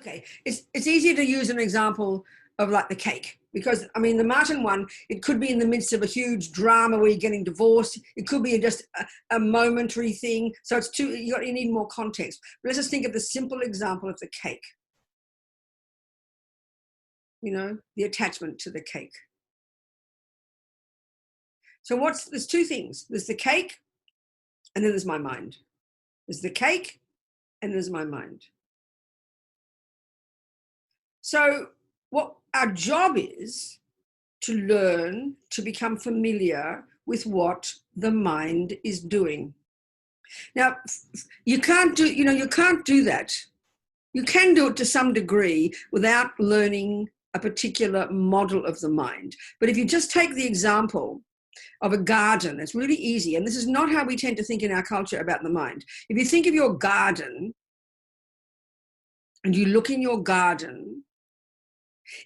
Okay, it's easier to use an example of like the cake, because I mean the Martin one, it could be in the midst of a huge drama where you're getting divorced. It could be just a momentary thing. So it's too, you need more context. But let's just think of the simple example of the cake. You know, the attachment to the cake. So there's two things. There's the cake, and then there's my mind. There's the cake, and there's my mind. So what our job is to learn to become familiar with what the mind is doing. Now, you can't do that. You can do it to some degree without learning a particular model of the mind. But if you just take the example of a garden, it's really easy. And this is not how we tend to think in our culture about the mind. If you think of your garden and you look in your garden,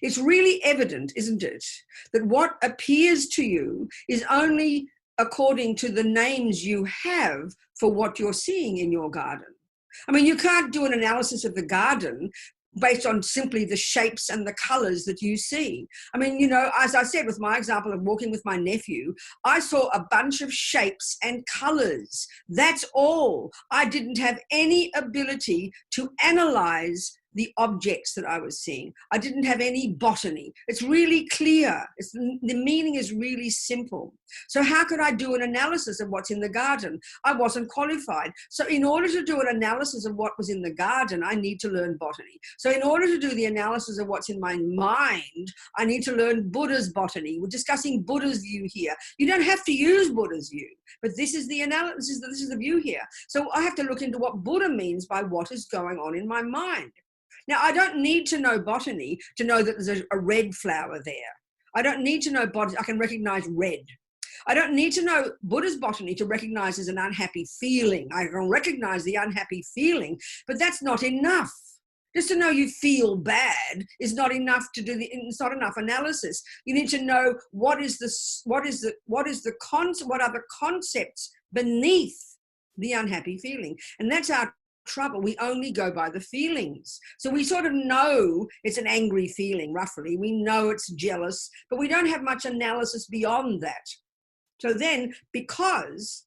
it's really evident, isn't it, that what appears to you is only according to the names you have for what you're seeing in your garden. I mean, you can't do an analysis of the garden based on simply the shapes and the colors that you see. I mean, you know, as I said with my example of walking with my nephew, I saw a bunch of shapes and colors. That's all. I didn't have any ability to analyze the objects that I was seeing. I didn't have any botany. It's really clear. The meaning is really simple. So how could I do an analysis of what's in the garden? I wasn't qualified. So in order to do an analysis of what was in the garden, I need to learn botany. So in order to do the analysis of what's in my mind, I need to learn Buddha's botany. We're discussing Buddha's view here. You don't have to use Buddha's view, but this is the analysis, this is the view here. So I have to look into what Buddha means by what is going on in my mind. Now, I don't need to know botany to know that there's a red flower there. I don't need to know botany. I can recognize red. I don't need to know Buddha's botany to recognize there's an unhappy feeling. I can recognize the unhappy feeling, but that's not enough. Just to know you feel bad is not enough to do it's not enough analysis. You need to know what are the concepts beneath the unhappy feeling. And that's our trouble. We only go by the feelings. So we sort of know it's an angry feeling, roughly. We know it's jealous, but we don't have much analysis beyond that. So then, because,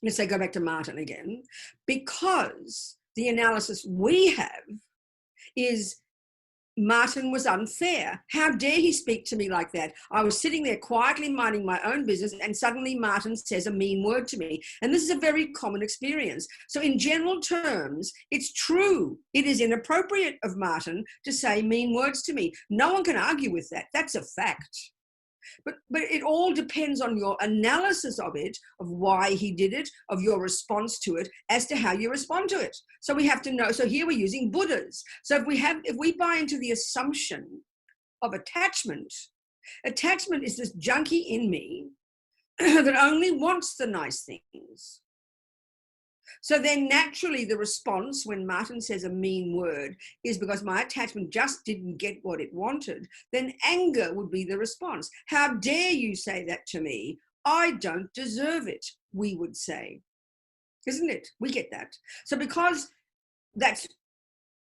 let's say go back to Martin again, because the analysis we have is Martin was unfair. How dare he speak to me like that? I was sitting there quietly minding my own business and suddenly Martin says a mean word to me. And this is a very common experience. So in general terms, it's true. It is inappropriate of Martin to say mean words to me. No one can argue with that. That's a fact. But it all depends on your analysis of it, of why he did it, of your response to it, as to how you respond to it. So we have to know. So here we're using Buddhas. So if we buy into the assumption of attachment is this junkie in me that only wants the nice things. So then naturally the response when Martin says a mean word is because my attachment just didn't get what it wanted. Then anger would be the response. How dare you say that to me? I don't deserve it, we would say. Isn't it? We get that. So because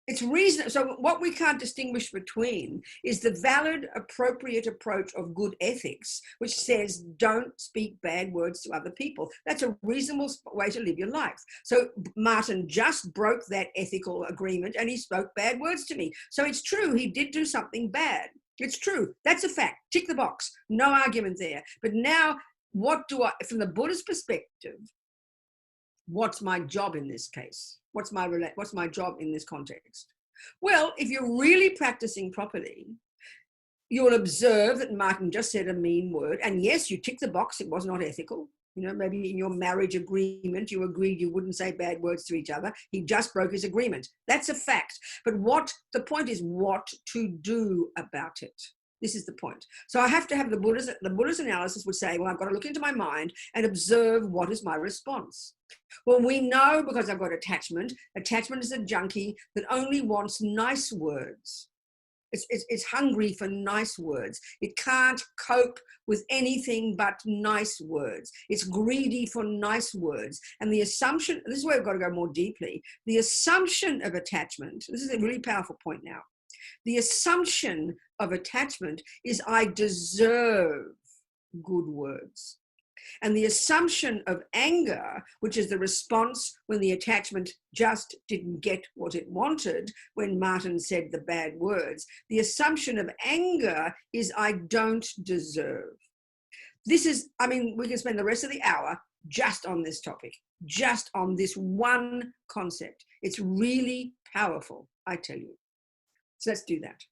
it's reason. So what we can't distinguish between is the valid, appropriate approach of good ethics, which says don't speak bad words to other people. That's a reasonable way to live your life. So Martin just broke that ethical agreement and he spoke bad words to me. So it's true, he did do something bad. It's true. That's a fact. Tick the box. No argument there. But now, what do I, from the Buddhist perspective, what's my job in this case? What's my job in this context? Well, if you're really practicing properly, you'll observe that Martin just said a mean word. And yes, you tick the box, it was not ethical. You know, maybe in your marriage agreement, you agreed you wouldn't say bad words to each other. He just broke his agreement. That's a fact. But the point is what to do about it. This is the point. So I have to have the Buddha's analysis would say, well, I've got to look into my mind and observe what is my response. Well, we know because I've got attachment. Attachment is a junkie that only wants nice words. It's hungry for nice words. It can't cope with anything but nice words. It's greedy for nice words. And the assumption, this is where we've got to go more deeply, the assumption of attachment, this is a really powerful point now. The assumption of attachment is I deserve good words. And the assumption of anger, which is the response when the attachment just didn't get what it wanted, when Martin said the bad words, the assumption of anger is I don't deserve. This is, I mean, we can spend the rest of the hour just on this topic, just on this one concept. It's really powerful, I tell you. So let's do that.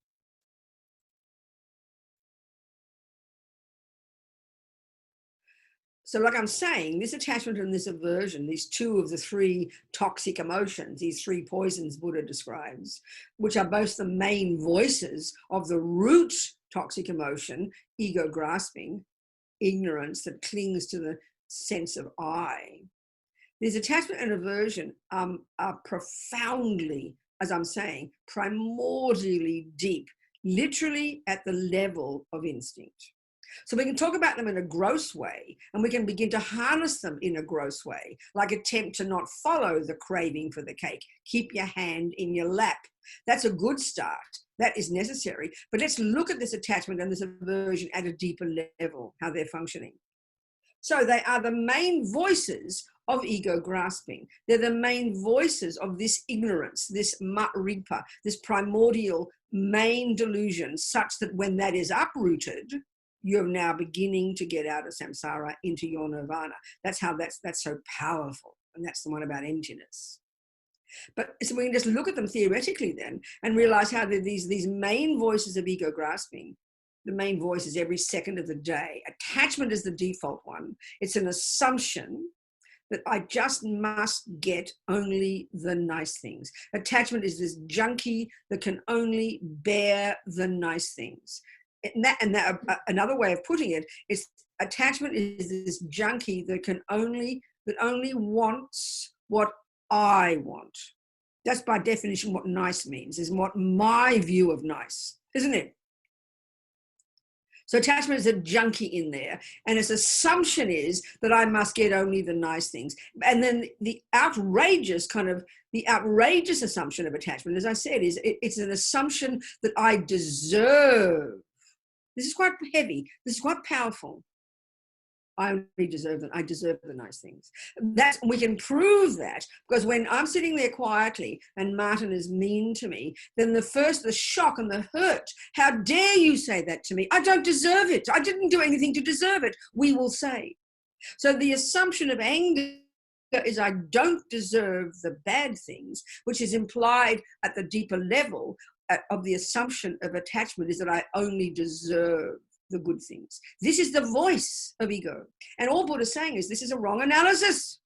So like I'm saying, this attachment and this aversion, these two of the three toxic emotions, these three poisons Buddha describes, which are both the main voices of the root toxic emotion, ego grasping, ignorance that clings to the sense of I. These attachment and aversion are profoundly, as I'm saying, primordially deep, literally at the level of instinct. So we can talk about them in a gross way, and we can begin to harness them in a gross way, like attempt to not follow the craving for the cake. Keep your hand in your lap. That's a good start. That is necessary. But let's look at this attachment and this aversion at a deeper level, how they're functioning. So they are the main voices of ego grasping. They're the main voices of this ignorance, this mat-ripa, this primordial main delusion, such that when that is uprooted, you're now beginning to get out of samsara into your nirvana. That's how that's so powerful. And that's the one about emptiness. But so we can just look at them theoretically then and realize how these main voices of ego grasping, the main voice is every second of the day. Attachment is the default one. It's an assumption that I just must get only the nice things. Attachment is this junkie that can only bear the nice things. Another way of putting it is attachment is this junkie that only wants what I want. That's by definition what nice means, is what my view of nice, isn't it? So attachment is a junkie in there, and its assumption is that I must get only the nice things. And then the outrageous assumption of attachment, as I said, is it's an assumption that I deserve. This is quite heavy. This is quite powerful. I only deserve them. I deserve the nice things. We can prove that because when I'm sitting there quietly and Martin is mean to me, then the shock and the hurt, how dare you say that to me? I don't deserve it. I didn't do anything to deserve it, we will say. So the assumption of anger is I don't deserve the bad things, which is implied at the deeper level of the assumption of attachment is that I only deserve the good things. This is the voice of ego. And all Buddha is saying is this is a wrong analysis.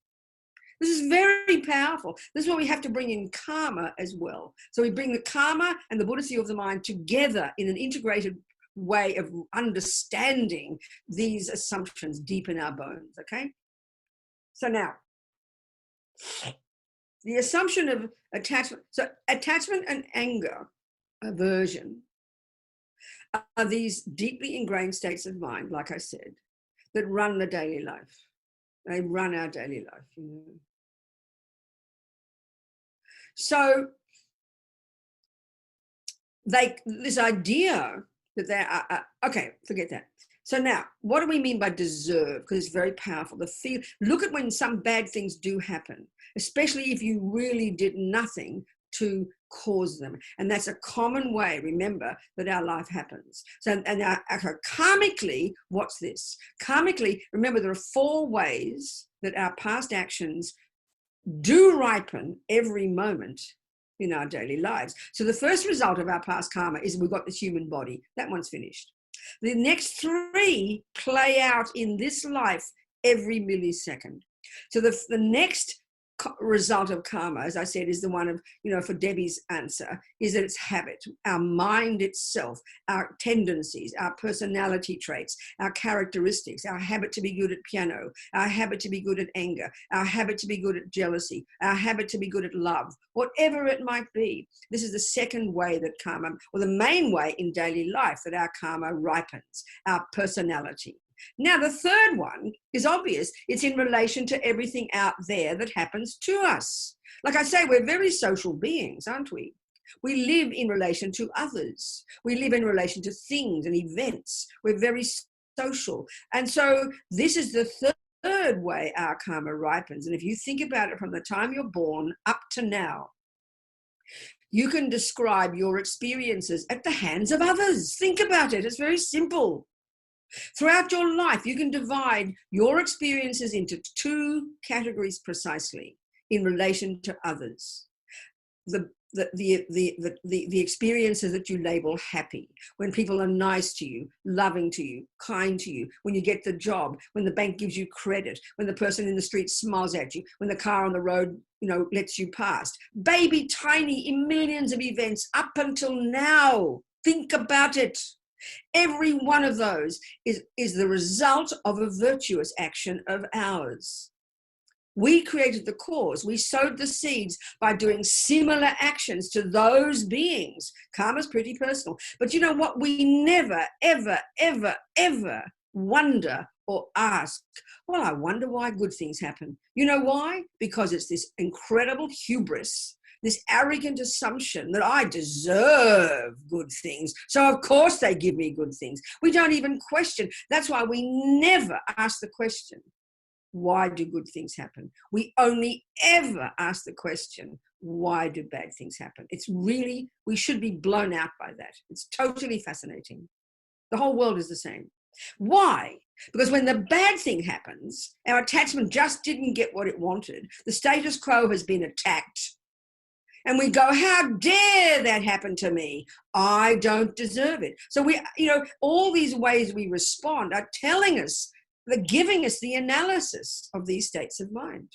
This is very powerful. This is why we have to bring in karma as well. So we bring the karma and the Buddhist view of the mind together in an integrated way of understanding these assumptions deep in our bones, okay? So now, the assumption of attachment. So attachment and anger, aversion, are these deeply ingrained states of mind, like I said, that run the daily life. They run our daily life, you know. So this idea that they are, okay, forget that. So now, what do we mean by deserve? Because it's very powerful. Look at when some bad things do happen, especially if you really did nothing to cause them. And that's a common way, remember, that our life happens. So, and karmically, what's this? Karmically, remember, there are 4 ways that our past actions do ripen every moment in our daily lives. So the first result of our past karma is we've got this human body. That one's finished. The next 3 play out in this life every millisecond. So the next result of karma, as I said, is the one of, for Debbie's answer, is that it's habit, our mind itself, our tendencies, our personality traits, our characteristics, our habit to be good at piano, our habit to be good at anger, our habit to be good at jealousy, our habit to be good at love, whatever it might be. This is the second way that karma, or the main way in daily life that our karma ripens, our personality. Now, the third one is obvious. It's in relation to everything out there that happens to us. Like I say, we're very social beings, aren't we? We live in relation to others. We live in relation to things and events. We're very social. And so this is the third way our karma ripens. And if you think about it from the time you're born up to now, you can describe your experiences at the hands of others. Think about it. It's very simple. Throughout your life, you can divide your experiences into two categories precisely in relation to others. The experiences that you label happy, when people are nice to you, loving to you, kind to you, when you get the job, when the bank gives you credit, when the person in the street smiles at you, when the car on the road, lets you past. Baby, tiny, in millions of events up until now. Think about it. Every one of those is the result of a virtuous action of ours. We created the cause. We sowed the seeds by doing similar actions to those beings. Karma's pretty personal. But you know what? We never, ever, ever, ever wonder or ask, well, I wonder why good things happen. You know why? Because it's this incredible hubris, this arrogant assumption that I deserve good things. So of course they give me good things. We don't even question. That's why we never ask the question, why do good things happen? We only ever ask the question, why do bad things happen? It's really, we should be blown out by that. It's totally fascinating. The whole world is the same. Why? Because when the bad thing happens, our attachment just didn't get what it wanted. The status quo has been attacked. And we go, how dare that happen to me? I don't deserve it. So we, all these ways we respond are telling us, they're giving us the analysis of these states of mind.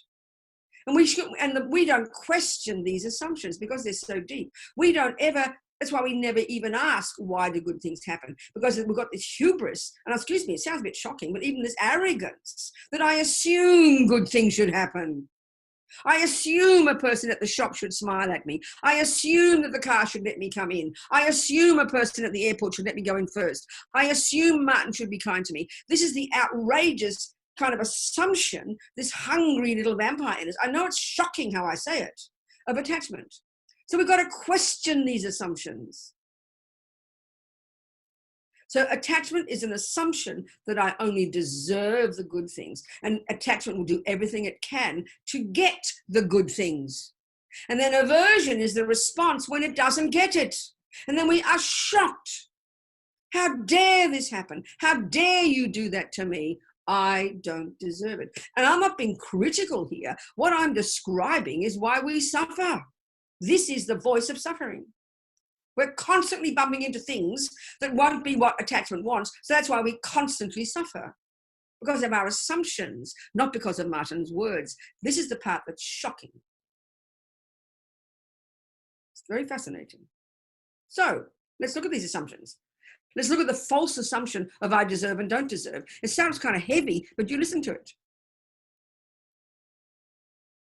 And we don't question these assumptions because they're so deep. We don't ever, that's why we never even ask, why do good things happen? Because we've got this hubris, and excuse me, it sounds a bit shocking, but even this arrogance that I assume good things should happen. I assume a person at the shop should smile at me. I assume that the car should let me come in. I assume a person at the airport should let me go in first. I assume Martin should be kind to me. This is the outrageous kind of assumption, this hungry little vampire in us. I know it's shocking how I say it, of attachment. So we've got to question these assumptions. So attachment is an assumption that I only deserve the good things, and attachment will do everything it can to get the good things. And then aversion is the response when it doesn't get it. And then we are shocked. How dare this happen? How dare you do that to me? I don't deserve it. And I'm not being critical here. What I'm describing is why we suffer. This is the voice of suffering. We're constantly bumping into things that won't be what attachment wants. So that's why we constantly suffer, because of our assumptions, not because of Martin's words. This is the part that's shocking. It's very fascinating. So let's look at these assumptions. Let's look at the false assumption of I deserve and don't deserve. It sounds kind of heavy, but you listen to it.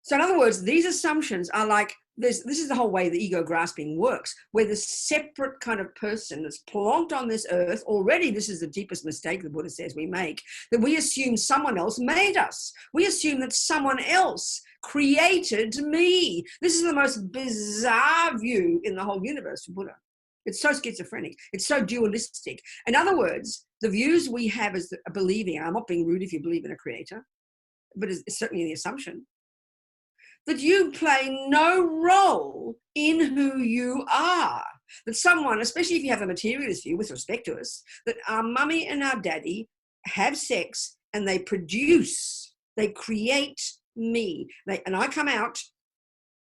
So in other words, these assumptions are like, this is the whole way the ego grasping works, where the separate kind of person that's plonked on this earth, already this is the deepest mistake the Buddha says we make, that we assume someone else made us. We assume that someone else created me. This is the most bizarre view in the whole universe for Buddha. It's so schizophrenic. It's so dualistic. In other words, the views we have as believing, I'm not being rude if you believe in a creator, but it's certainly the assumption that you play no role in who you are. That someone, especially if you have a materialist view with respect to us, that our mummy and our daddy have sex and they produce, they create me. And I come out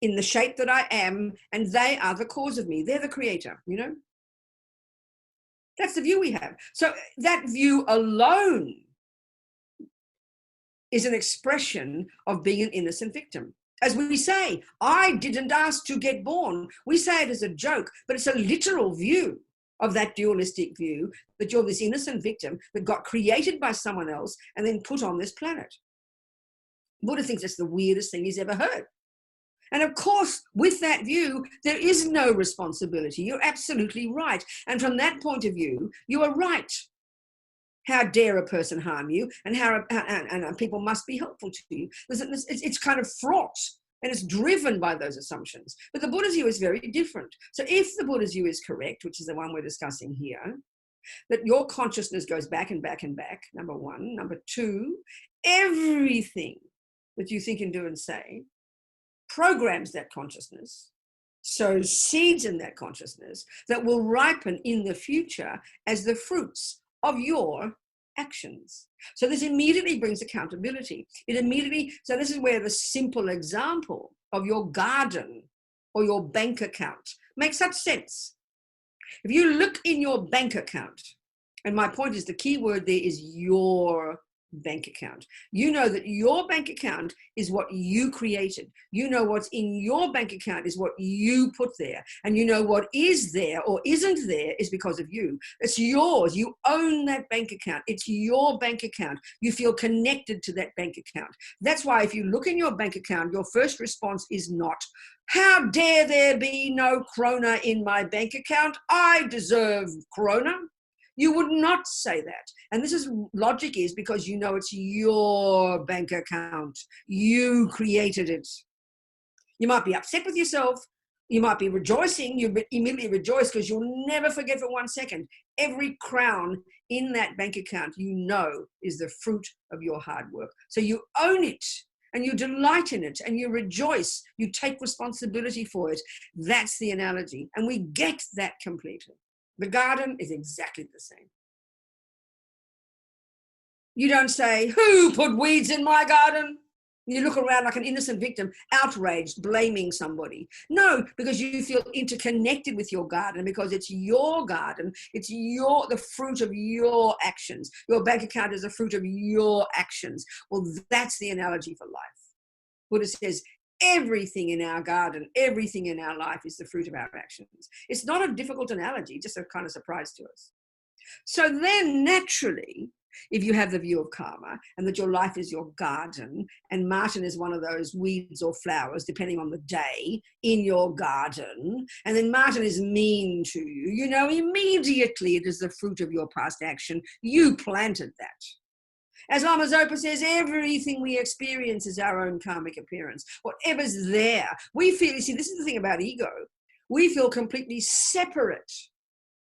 in the shape that I am, and they are the cause of me. They're the creator, you know? That's the view we have. So that view alone is an expression of being an innocent victim. As we say, I didn't ask to get born. We say it as a joke, but it's a literal view of that dualistic view that you're this innocent victim that got created by someone else and then put on this planet. Buddha thinks it's the weirdest thing he's ever heard. And of course, with that view, there is no responsibility. You're absolutely right. And from that point of view, you are right. How dare a person harm you, and and people must be helpful to you. It's kind of fraught, and it's driven by those assumptions. But the Buddha's view is very different. So if the Buddha's view is correct, which is the one we're discussing here, that your consciousness goes back and back and back, number one. Number two, everything that you think and do and say programs that consciousness, sows seeds in that consciousness that will ripen in the future as the fruits of your actions. So this immediately brings accountability. So this is where the simple example of your garden or your bank account makes such sense. If you look in your bank account, and my point is the key word there is your bank account. You know that your bank account is what you created. You know what's in your bank account is what you put there. And you know what is there or isn't there is because of you. It's yours. You own that bank account. It's your bank account. You feel connected to that bank account. That's why if you look in your bank account, your first response is not, how dare there be no krona in my bank account? I deserve krona. You would not say that. And this is logic is because you know it's your bank account. You created it. You might be upset with yourself. You might be rejoicing. You immediately rejoice because you'll never forget for 1 second. Every crown in that bank account, you know, is the fruit of your hard work. So you own it and you delight in it and you rejoice. You take responsibility for it. That's the analogy. And we get that completely. The garden is exactly the same. You don't say, who put weeds in my garden? You look around like an innocent victim, outraged, blaming somebody. No, because you feel interconnected with your garden because it's your garden. It's the fruit of your actions. Your bank account is the fruit of your actions. Well, that's the analogy for life. Buddha says, everything in our garden, everything in our life is the fruit of our actions. It's not a difficult analogy, just a kind of surprise to us. So then naturally, if you have the view of karma and that your life is your garden and Martin is one of those weeds or flowers, depending on the day, in your garden, and then Martin is mean to you, you know immediately it is the fruit of your past action. You planted that. As Lama Zopa says, everything we experience is our own karmic appearance. Whatever's there, we feel, you see, this is the thing about ego. We feel completely separate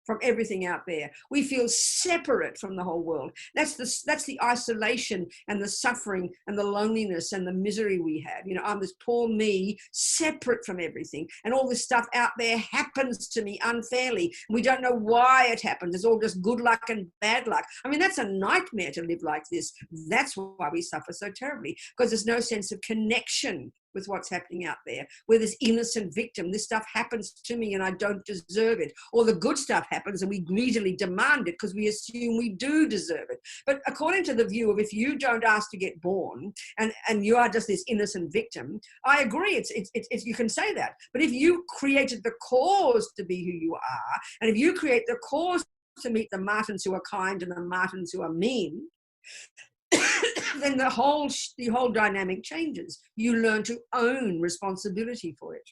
from everything out there. We feel separate from the whole world. That's the isolation and the suffering and the loneliness and the misery we have. You know, I'm this poor me, separate from everything. And all this stuff out there happens to me unfairly. We don't know why it happens. It's all just good luck and bad luck. I mean, that's a nightmare to live like this. That's why we suffer so terribly, because there's no sense of connection with what's happening out there. We're this innocent victim. This stuff happens to me and I don't deserve it. Or the good stuff happens and we greedily demand it because we assume we do deserve it. But according to the view of if you don't ask to get born and you are just this innocent victim, I agree, it's you can say that. But if you created the cause to be who you are, and if you create the cause to meet the Martins who are kind and the Martins who are mean, then the whole dynamic changes. You learn to own responsibility for it.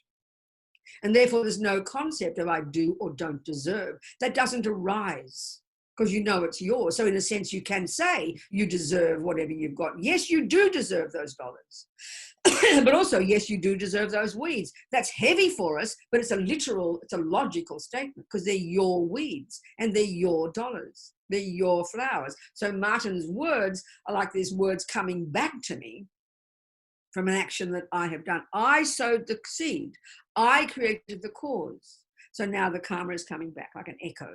And therefore there's no concept of I do or don't deserve. That doesn't arise because you know it's yours. So in a sense you can say you deserve whatever you've got. Yes, you do deserve those dollars. But also, yes, you do deserve those weeds. That's heavy for us, but it's a logical statement because they're your weeds and they're your dollars. They're your flowers. So Martin's words are like these words coming back to me from an action that I have done. I sowed the seed. I created the cause. So now the karma is coming back like an echo.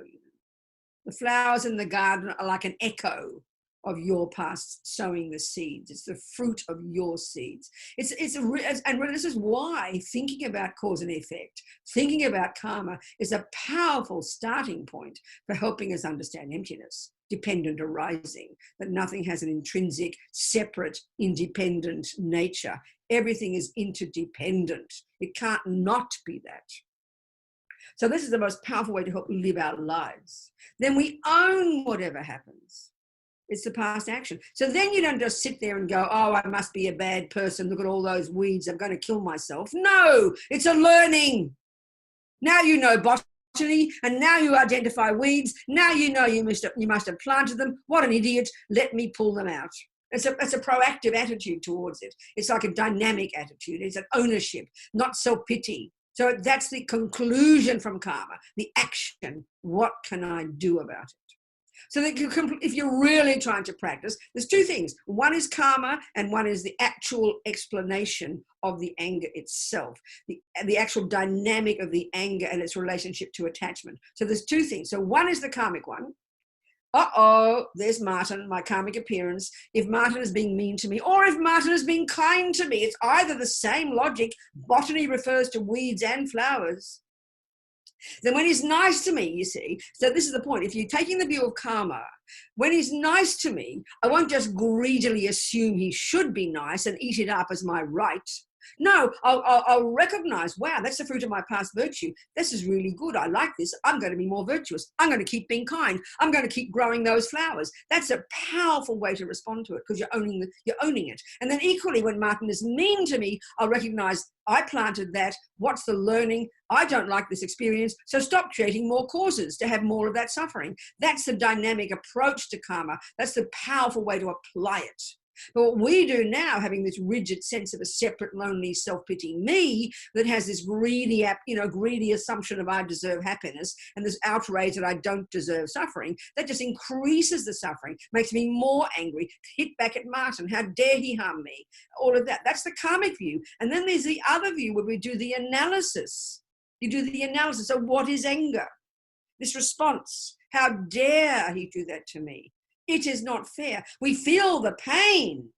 The flowers in the garden are like an echo of your past sowing the seeds. It's the fruit of your seeds. And this is why thinking about cause and effect, thinking about karma is a powerful starting point for helping us understand emptiness, dependent arising, that nothing has an intrinsic, separate, independent nature. Everything is interdependent. It can't not be that. So this is the most powerful way to help live our lives. Then we own whatever happens. It's the past action. So then you don't just sit there and go, oh, I must be a bad person. Look at all those weeds. I'm going to kill myself. No, it's a learning. Now you know botany, and now you identify weeds. Now you know you must have planted them. What an idiot. Let me pull them out. It's a proactive attitude towards it. It's like a dynamic attitude. It's an ownership, not self-pity. So that's the conclusion from karma, the action. What can I do about it? So that if you're really trying to practice, there's two things. One is karma, and one is the actual explanation of the anger itself, the actual dynamic of the anger and its relationship to attachment. So there's two things. So one is the karmic one. Uh-oh, there's Martin, my karmic appearance. If Martin is being mean to me, or if Martin is being kind to me, it's either the same logic. Botany refers to weeds and flowers. Then when he's nice to me, you see, so this is the point. If you're taking the view of karma, when he's nice to me, I won't just greedily assume he should be nice and eat it up as my right. No, I'll recognize, wow, that's the fruit of my past virtue. This is really good. I like this. I'm going to be more virtuous. I'm going to keep being kind. I'm going to keep growing those flowers. That's a powerful way to respond to it, because you're owning it. And then equally, when Martin is mean to me, I'll recognize I planted that. What's the learning? I don't like this experience. So stop creating more causes to have more of that suffering. That's the dynamic approach to karma. That's the powerful way to apply it. But what we do now, having this rigid sense of a separate, lonely, self-pity me that has this greedy assumption of I deserve happiness and this outrage that I don't deserve suffering, that just increases the suffering, makes me more angry, hit back at Martin, how dare he harm me, all of that. That's the karmic view. And then there's the other view where we do the analysis. You do the analysis of what is anger? This response, how dare he do that to me? It is not fair. We feel the pain,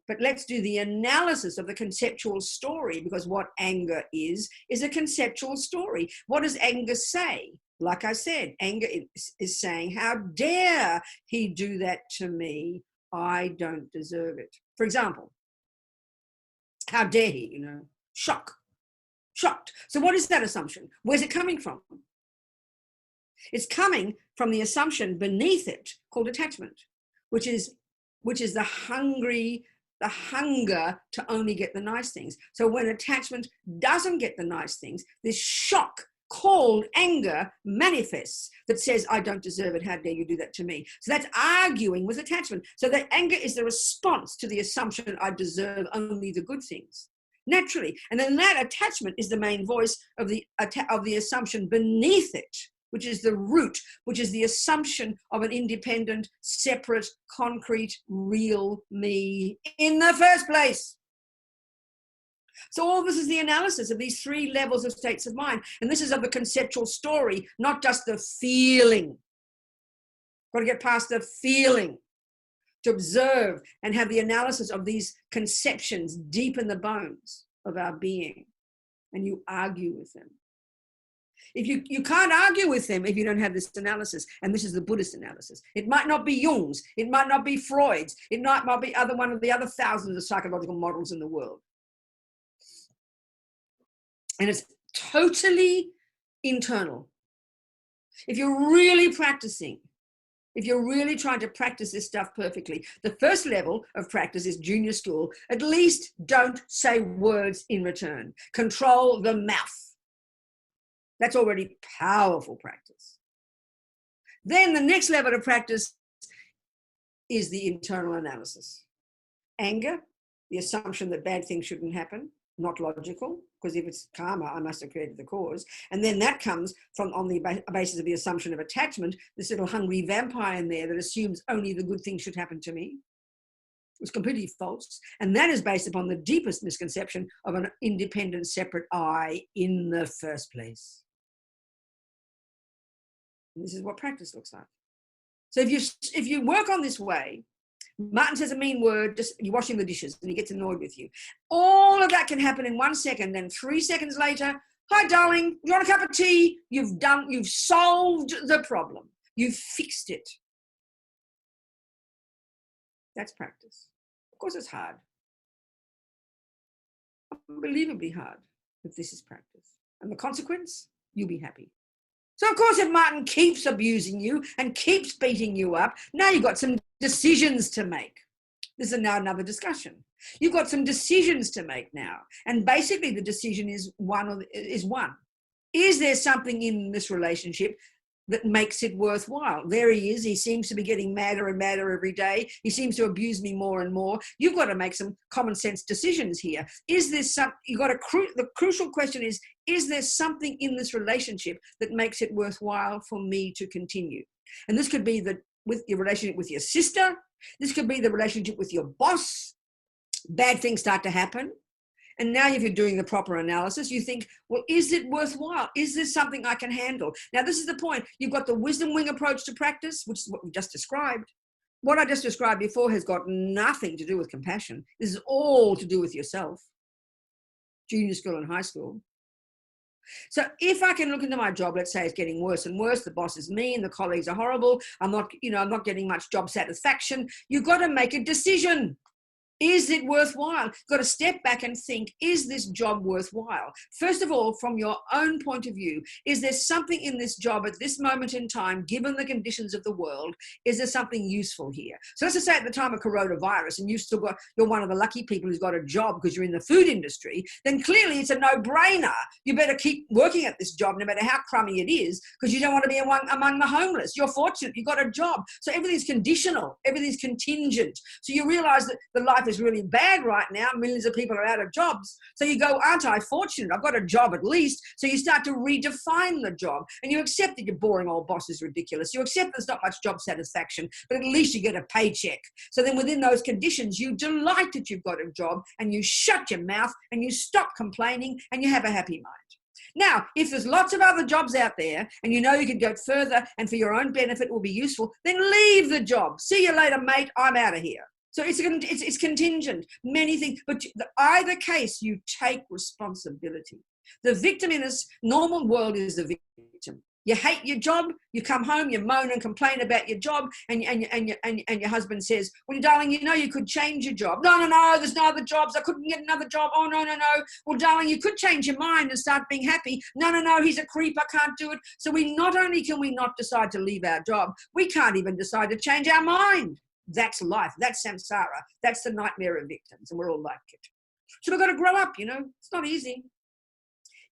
but let's do the analysis of the conceptual story, because what anger is a conceptual story. What does anger say? Like I said, anger is saying, how dare he do that to me? I don't deserve it. For example, how dare he, shocked. So what is that assumption? Where's it coming from? It's coming from the assumption beneath it called attachment, which is the hunger to only get the nice things. So when attachment doesn't get the nice things, this shock called anger manifests that says, I don't deserve it. How dare you do that to me? So that's arguing with attachment. So that anger is the response to the assumption I deserve only the good things. Naturally. And then that attachment is the main voice of the assumption beneath it, which is the root, which is the assumption of an independent, separate, concrete, real me in the first place. So all this is the analysis of these three levels of states of mind. And this is of the conceptual story, not just the feeling. Got to get past the feeling to observe and have the analysis of these conceptions deep in the bones of our being. And you argue with them. If you can't argue with them if you don't have this analysis, and this is the Buddhist analysis. It might not be Jung's, it might not be Freud's, it might be one of the other thousands of psychological models in the world. And it's totally internal. If you're really practicing, if you're really trying to practice this stuff perfectly, the first level of practice is junior school. At least don't say words in return. Control the mouth. That's already powerful practice. Then the next level of practice is the internal analysis. Anger, the assumption that bad things shouldn't happen, not logical, because if it's karma, I must have created the cause. And then that comes on the basis of the assumption of attachment, this little hungry vampire in there that assumes only the good things should happen to me. It's completely false. And that is based upon the deepest misconception of an independent, separate I in the first place. And this is what practice looks like. So if you work on this way, Martin says a mean word, just you're washing the dishes and he gets annoyed with you. All of that can happen in 1 second. Then 3 seconds later, hi darling, you want a cup of tea? You've solved the problem. You've fixed it. That's practice. Of course it's hard. unbelievably hard if this is practice. And the consequence, you'll be happy. So, of course, if Martin keeps abusing you and keeps beating you up, now you've got some decisions to make. This is now another discussion. You've got some decisions to make now. And basically the decision is one. Is there something in this relationship that makes it worthwhile? There he is. He seems to be getting madder and madder every day. He seems to abuse me more and more. You've got to make some common sense decisions here. Is there some, the crucial question is there something in this relationship that makes it worthwhile for me to continue? And this could be with your relationship with your sister. This could be the relationship with your boss. Bad things start to happen. And now if you're doing the proper analysis, you think, well, is it worthwhile? Is this something I can handle? Now, this is the point. You've got the wisdom wing approach to practice, which is what we just described. What I just described before has got nothing to do with compassion. This is all to do with yourself. Junior school and high school. So if I can look into my job, let's say it's getting worse and worse, the boss is mean, the colleagues are horrible, I'm not getting much job satisfaction, you've got to make a decision. Is it worthwhile? You've got to step back and think, is this job worthwhile? First of all, from your own point of view, is there something in this job at this moment in time, given the conditions of the world, is there something useful here? So let's just say at the time of coronavirus and you're one of the lucky people who's got a job because you're in the food industry, then clearly it's a no-brainer. You better keep working at this job no matter how crummy it is, because you don't want to be among the homeless. You're fortunate, you've got a job. So everything's conditional, everything's contingent. So you realize that the life is really bad right now. Millions of people are out of jobs. So you go, aren't I fortunate? I've got a job at least. So you start to redefine the job and you accept that your boring old boss is ridiculous. You accept there's not much job satisfaction, but at least you get a paycheck. So then within those conditions, you delight that you've got a job and you shut your mouth and you stop complaining and you have a happy mind. Now, if there's lots of other jobs out there and you know you can go further and for your own benefit will be useful, then leave the job. See you later, mate. I'm out of here. So it's contingent, many things, but either case, you take responsibility. The victim in this normal world is the victim. You hate your job, you come home, you moan and complain about your job, and your husband says, well, darling, you could change your job. No, there's no other jobs. I couldn't get another job. Oh, no. Well, darling, you could change your mind and start being happy. No, he's a creep. I can't do it. So not only can we not decide to leave our job, we can't even decide to change our mind. That's life. That's samsara. That's the nightmare of victims, and we're all like it. So we've got to grow up, It's not easy.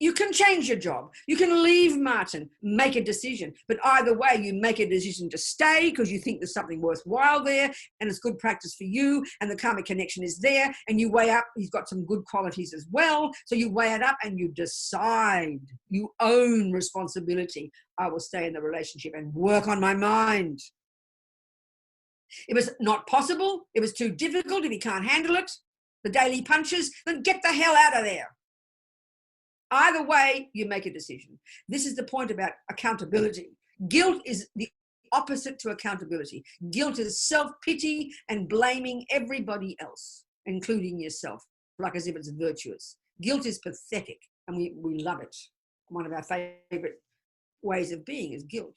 You can change your job. You can leave Martin, make a decision. But either way, you make a decision to stay because you think there's something worthwhile there and it's good practice for you and the karmic connection is there and you weigh up, he's got some good qualities as well. So you weigh it up and you decide. You own responsibility. I will stay in the relationship and work on my mind. It was not possible. It was too difficult. If he can't handle it, the daily punches, then get the hell out of there. Either way, you make a decision. This is the point about accountability. Guilt is the opposite to accountability. Guilt is self-pity and blaming everybody else, including yourself, like as if it's virtuous. Guilt is pathetic, and we love it. One of our favorite ways of being is guilt,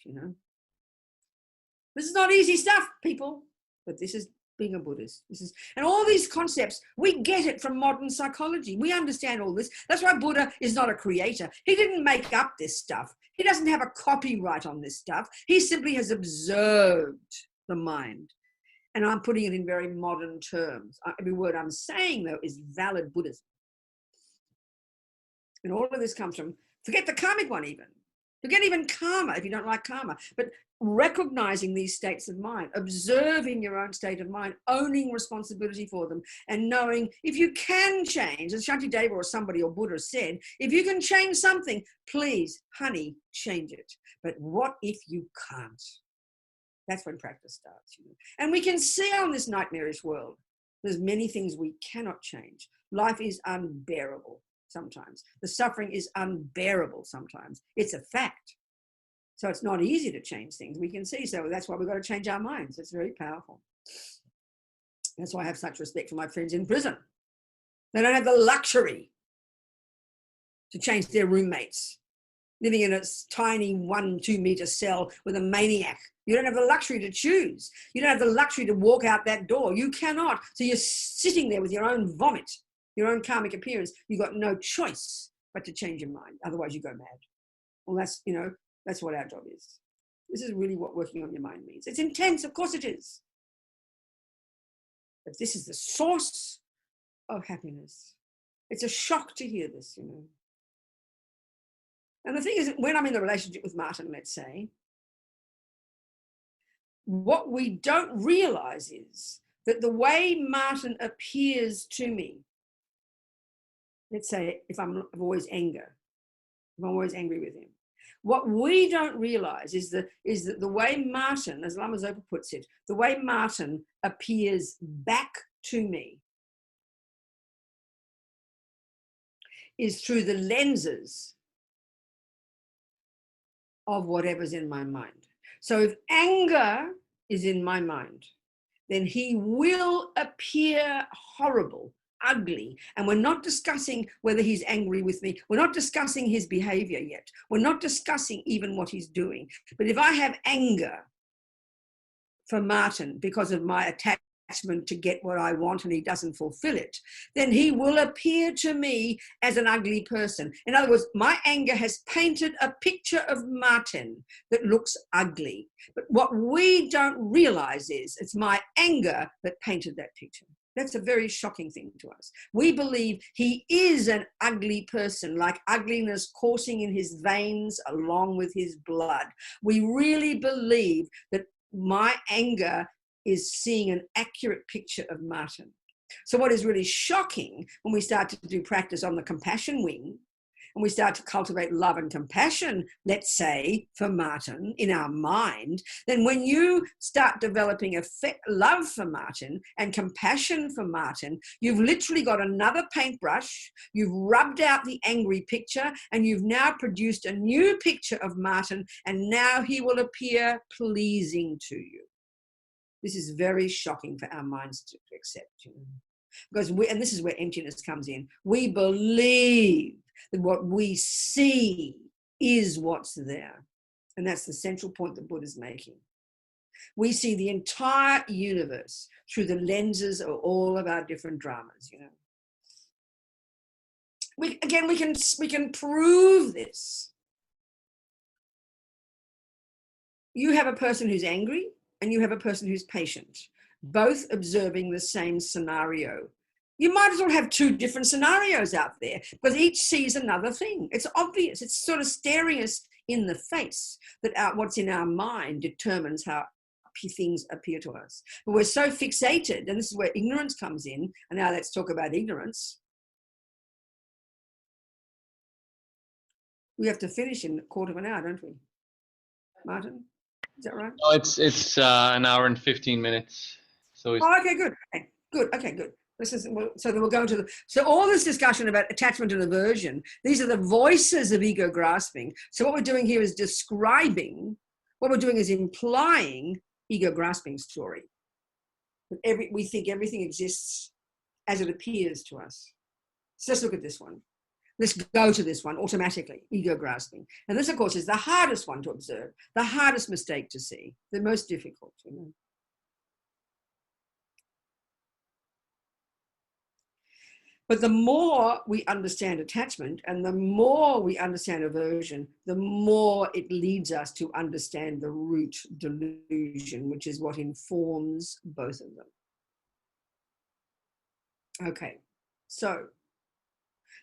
This is not easy stuff, people, but this is being a Buddhist. And all these concepts, we get it from modern psychology. We understand all this. That's why Buddha is not a creator. He didn't make up this stuff. He doesn't have a copyright on this stuff. He simply has observed the mind. And I'm putting it in very modern terms. Every word I'm saying, though, is valid Buddhism. And all of this comes from, forget the karmic one even. Forget even karma if you don't like karma. But recognizing these states of mind, observing your own state of mind, owning responsibility for them, and knowing if you can change, as Shantideva or somebody or Buddha said, if you can change something, please, honey, change it. But what if you can't? That's when practice starts. And we can see on this nightmarish world, there's many things we cannot change. Life is unbearable sometimes. The suffering is unbearable sometimes. It's a fact. So it's not easy to change things. We can see. So that's why we've got to change our minds. It's very powerful. That's why I have such respect for my friends in prison. They don't have the luxury to change their roommates, living in a tiny 1-2 meter cell with a maniac. You don't have the luxury to choose. You don't have the luxury to walk out that door. You cannot. So you're sitting there with your own vomit, your own karmic appearance, you've got no choice but to change your mind. Otherwise you go mad. Well, that's, you know, that's what our job is. This is really what working on your mind means. It's intense, of course it is. But this is the source of happiness. It's a shock to hear this, you know. And the thing is, when I'm in the relationship with Martin, let's say, what we don't realize is that the way Martin appears to me, let's say if I'm always anger, if I'm always angry with him, what we don't realize is that the way Martin, as Lama Zopa puts it, the way Martin appears back to me is through the lenses of whatever's in my mind. So if anger is in my mind, then he will appear horrible, ugly. And we're not discussing whether he's angry with me. We're not discussing his behavior yet. We're not discussing even what he's doing. But if I have anger for Martin because of my attachment to get what I want and he doesn't fulfill it, then he will appear to me as an ugly person. In other words, my anger has painted a picture of Martin that looks ugly. But what we don't realize is it's my anger that painted that picture. That's a very shocking thing to us. We believe he is an ugly person, like ugliness coursing in his veins along with his blood. We really believe that my anger is seeing an accurate picture of Martin. So what is really shocking when we start to do practice on the compassion wing, and we start to cultivate love and compassion, let's say, for Martin in our mind, then when you start developing love for Martin and compassion for Martin, you've literally got another paintbrush, you've rubbed out the angry picture, and you've now produced a new picture of Martin, and now he will appear pleasing to you. This is very shocking for our minds to accept, you know? Because and this is where emptiness comes in. We believe that what we see is what's there. And that's the central point that Buddha's making. We see the entire universe through the lenses of all of our different dramas, you know. We can prove this. You have a person who's angry and you have a person who's patient, both observing the same scenario. You might as well have two different scenarios out there because each sees another thing. It's obvious. It's sort of staring us in the face that what's in our mind determines how things appear to us. But we're so fixated, and this is where ignorance comes in. And now let's talk about ignorance. We have to finish in a quarter of an hour, don't we, Martin? Is that right? No, it's an hour and 15 minutes. So it's okay, good. Okay, good. This is, so then we'll go into so all this discussion about attachment and aversion, these are the voices of ego grasping. So what we're doing here is describing, what we're doing is implying ego grasping story. We think everything exists as it appears to us. So let's look at this one. Let's go to this one automatically, ego grasping. And this, of course, is the hardest one to observe, the hardest mistake to see, the most difficult, you know. But the more we understand attachment and the more we understand aversion, the more it leads us to understand the root delusion, which is what informs both of them. Okay, so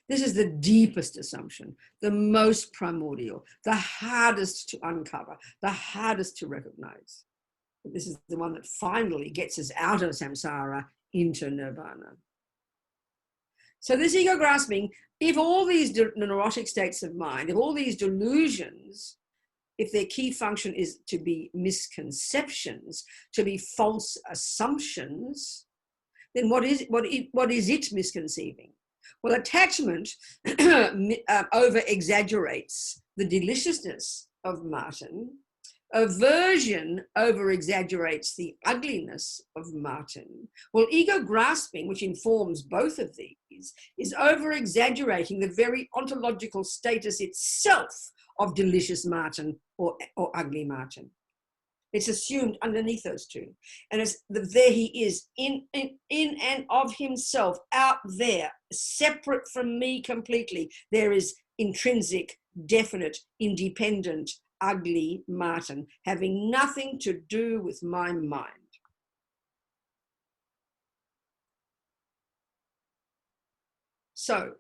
this is the deepest assumption, the most primordial, the hardest to uncover, the hardest to recognize. But this is the one that finally gets us out of samsara into nirvana. So this ego grasping, if all these neurotic states of mind, if all these delusions, if their key function is to be misconceptions, to be false assumptions, then what is it misconceiving? Well, attachment over-exaggerates the deliciousness of Martin. Aversion over-exaggerates the ugliness of Martin. Well, ego grasping, which informs both of these, is over-exaggerating the very ontological status itself of delicious Martin or ugly Martin. It's assumed underneath those two. And it's there he is, in and of himself, out there, separate from me completely. There is intrinsic, definite, independent, ugly Martin, having nothing to do with my mind. So,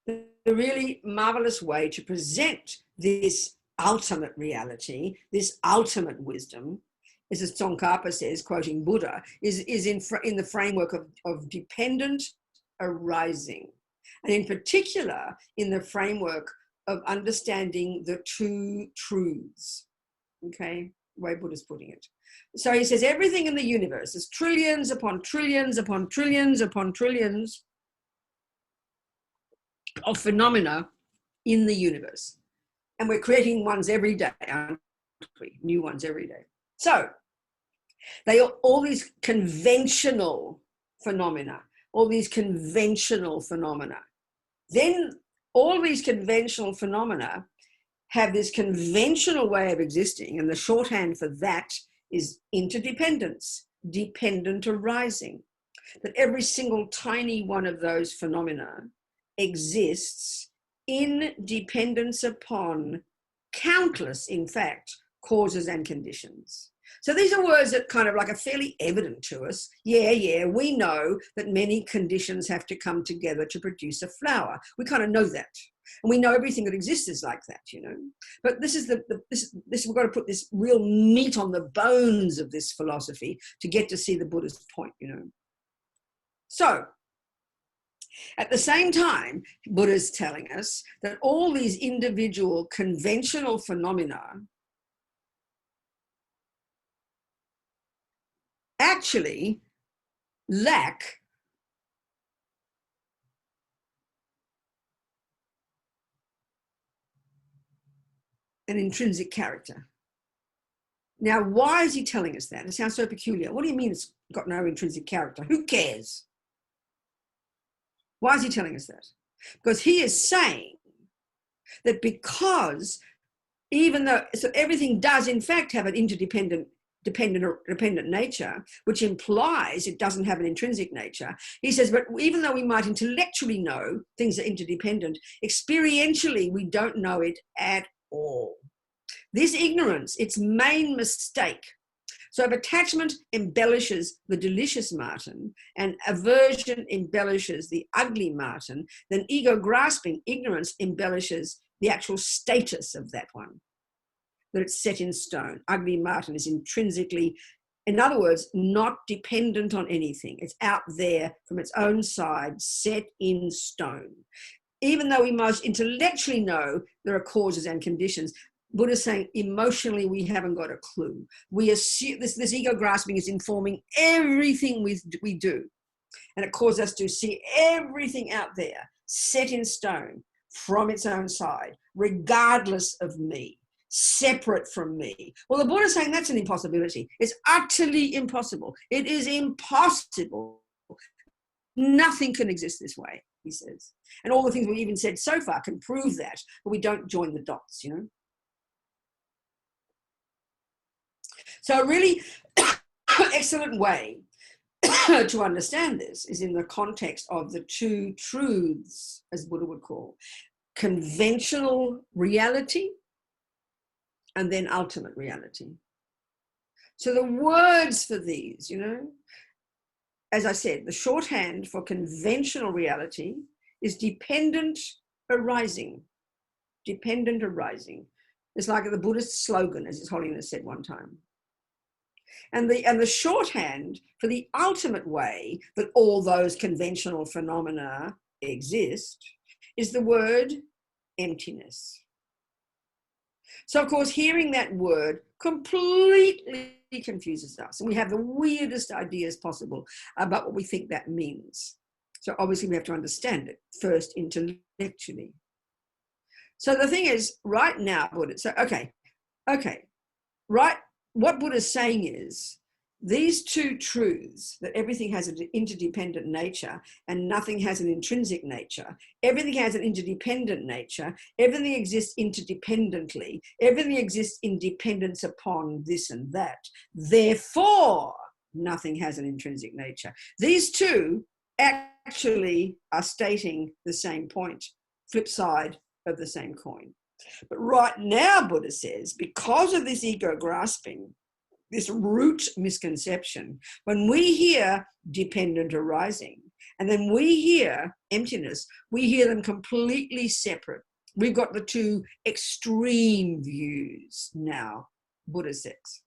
the really marvelous way to present this ultimate reality, this ultimate wisdom, as Tsongkhapa says, quoting Buddha, is in the framework of dependent arising. And in particular, in the framework of understanding the two truths, okay, the way Buddha's putting it. So he says everything in the universe is trillions upon trillions upon trillions upon trillions of phenomena in the universe. And we're creating ones every day, aren't we? New ones every day. So they are all these conventional phenomena, Then all these conventional phenomena have this conventional way of existing, and the shorthand for that is interdependence, dependent arising. That every single tiny one of those phenomena exists in dependence upon countless, in fact, causes and conditions. So these are words that kind of like are fairly evident to us. Yeah, we know that many conditions have to come together to produce a flower. We kind of know that. And we know everything that exists is like that, you know. But this is we've got to put this real meat on the bones of this philosophy to get to see the Buddhist point, you know. So, at the same time, Buddha's telling us that all these individual conventional phenomena actually lack an intrinsic character. Now, why is he telling us that? It sounds so peculiar. What do you mean it's got no intrinsic character? Who cares? Why is he telling us that? Because he is saying that because even though, so everything does in fact have an interdependent dependent nature, which implies it doesn't have an intrinsic nature. He says, but even though we might intellectually know things are interdependent, experientially we don't know it at all. This ignorance, its main mistake. So if attachment embellishes the delicious Martin and aversion embellishes the ugly Martin, then ego-grasping ignorance embellishes the actual status of that one, that it's set in stone. Ugly Martin is intrinsically, in other words, not dependent on anything. It's out there from its own side, set in stone. Even though we most intellectually know there are causes and conditions, Buddha's saying emotionally we haven't got a clue. We assume this ego grasping is informing everything we do. And it causes us to see everything out there set in stone from its own side, regardless of me, separate from me. Well, the Buddha's saying that's an impossibility. It's utterly impossible. It is impossible. Nothing can exist this way, he says. And all the things we even said so far can prove that, but we don't join the dots, you know. So a really excellent way to understand this is in the context of the two truths, as Buddha would call, conventional reality and then ultimate reality. So the words for these, you know, as I said, the shorthand for conventional reality is dependent arising. Dependent arising. It's like the Buddhist slogan, as His Holiness said one time. And the shorthand for the ultimate way that all those conventional phenomena exist is the word emptiness. So, of course, hearing that word completely confuses us. And we have the weirdest ideas possible about what we think that means. So obviously we have to understand it first intellectually. So the thing is, right now, Buddha, so okay, right, what Buddha's saying is these two truths, that everything has an interdependent nature and nothing has an intrinsic nature, everything has an interdependent nature, everything exists interdependently, everything exists in dependence upon this and that, therefore nothing has an intrinsic nature. These two actually are stating the same point, flip side of the same coin. But right now, Buddha says, because of this ego grasping, this root misconception, when we hear dependent arising and then we hear emptiness, we hear them completely separate. We've got the two extreme views now, Buddha says.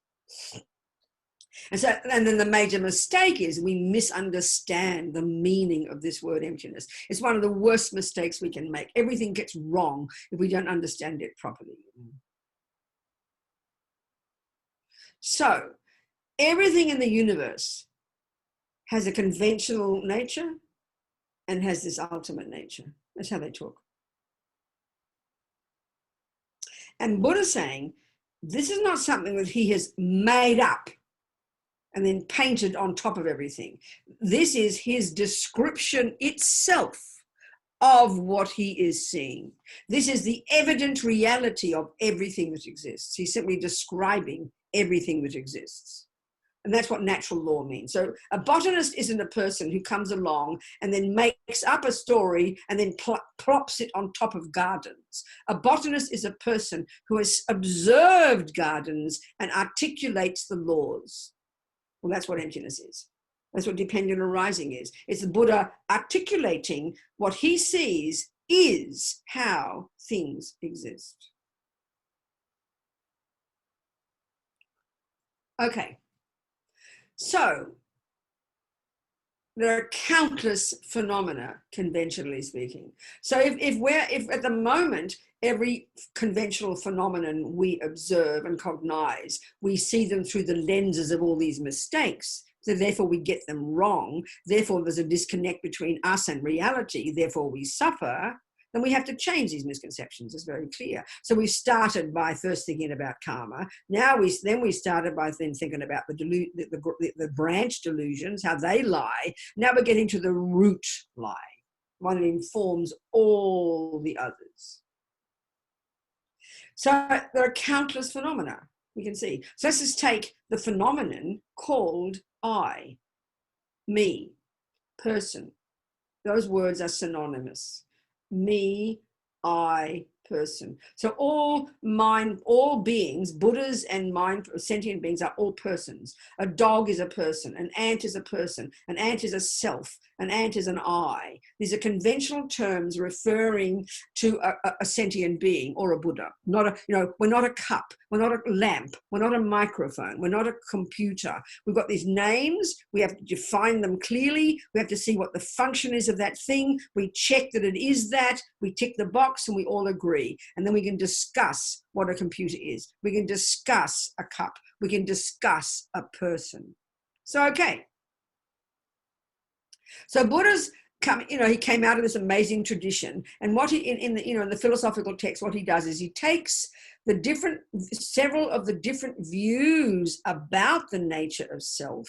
And then the major mistake is we misunderstand the meaning of this word emptiness. It's one of the worst mistakes we can make. Everything gets wrong if we don't understand it properly. So everything in the universe has a conventional nature and has this ultimate nature. That's how they talk. And Buddha's saying, this is not something that he has made up and then painted on top of everything. This is his description itself of what he is seeing. This is the evident reality of everything that exists. He's simply describing everything that exists. And that's what natural law means. So a botanist isn't a person who comes along and then makes up a story and then plops it on top of gardens. A botanist is a person who has observed gardens and articulates the laws. Well, that's what emptiness is. That's what dependent arising is. It's the Buddha articulating what he sees is how things exist. Okay. So there are countless phenomena, conventionally speaking. So if at the moment, every conventional phenomenon we observe and cognize, we see them through the lenses of all these mistakes. So therefore we get them wrong. Therefore there's a disconnect between us and reality. Therefore we suffer. Then we have to change these misconceptions. It's very clear. So we started by first thinking about karma. Now we started by then thinking about the branch delusions, how they lie. Now we're getting to the root lie, one that informs all the others. So there are countless phenomena we can see. So let's just take the phenomenon called I, me, person. Those words are synonymous. Me, I, person. So all beings, Buddhas and sentient beings are all persons. A dog is a person. An ant is a person. An ant is a self. An ant is an I. These are conventional terms referring to a sentient being or a Buddha. We're not a cup. We're not a lamp. We're not a microphone. We're not a computer. We've got these names. We have to define them clearly. We have to see what the function is of that thing. We check that it is that. We tick the box and we all agree. And then we can discuss what a computer is. We can discuss a cup. We can discuss a person. So, okay. So Buddha's he came out of this amazing tradition, and what he in the philosophical text, what he does is he takes several of the different views about the nature of self,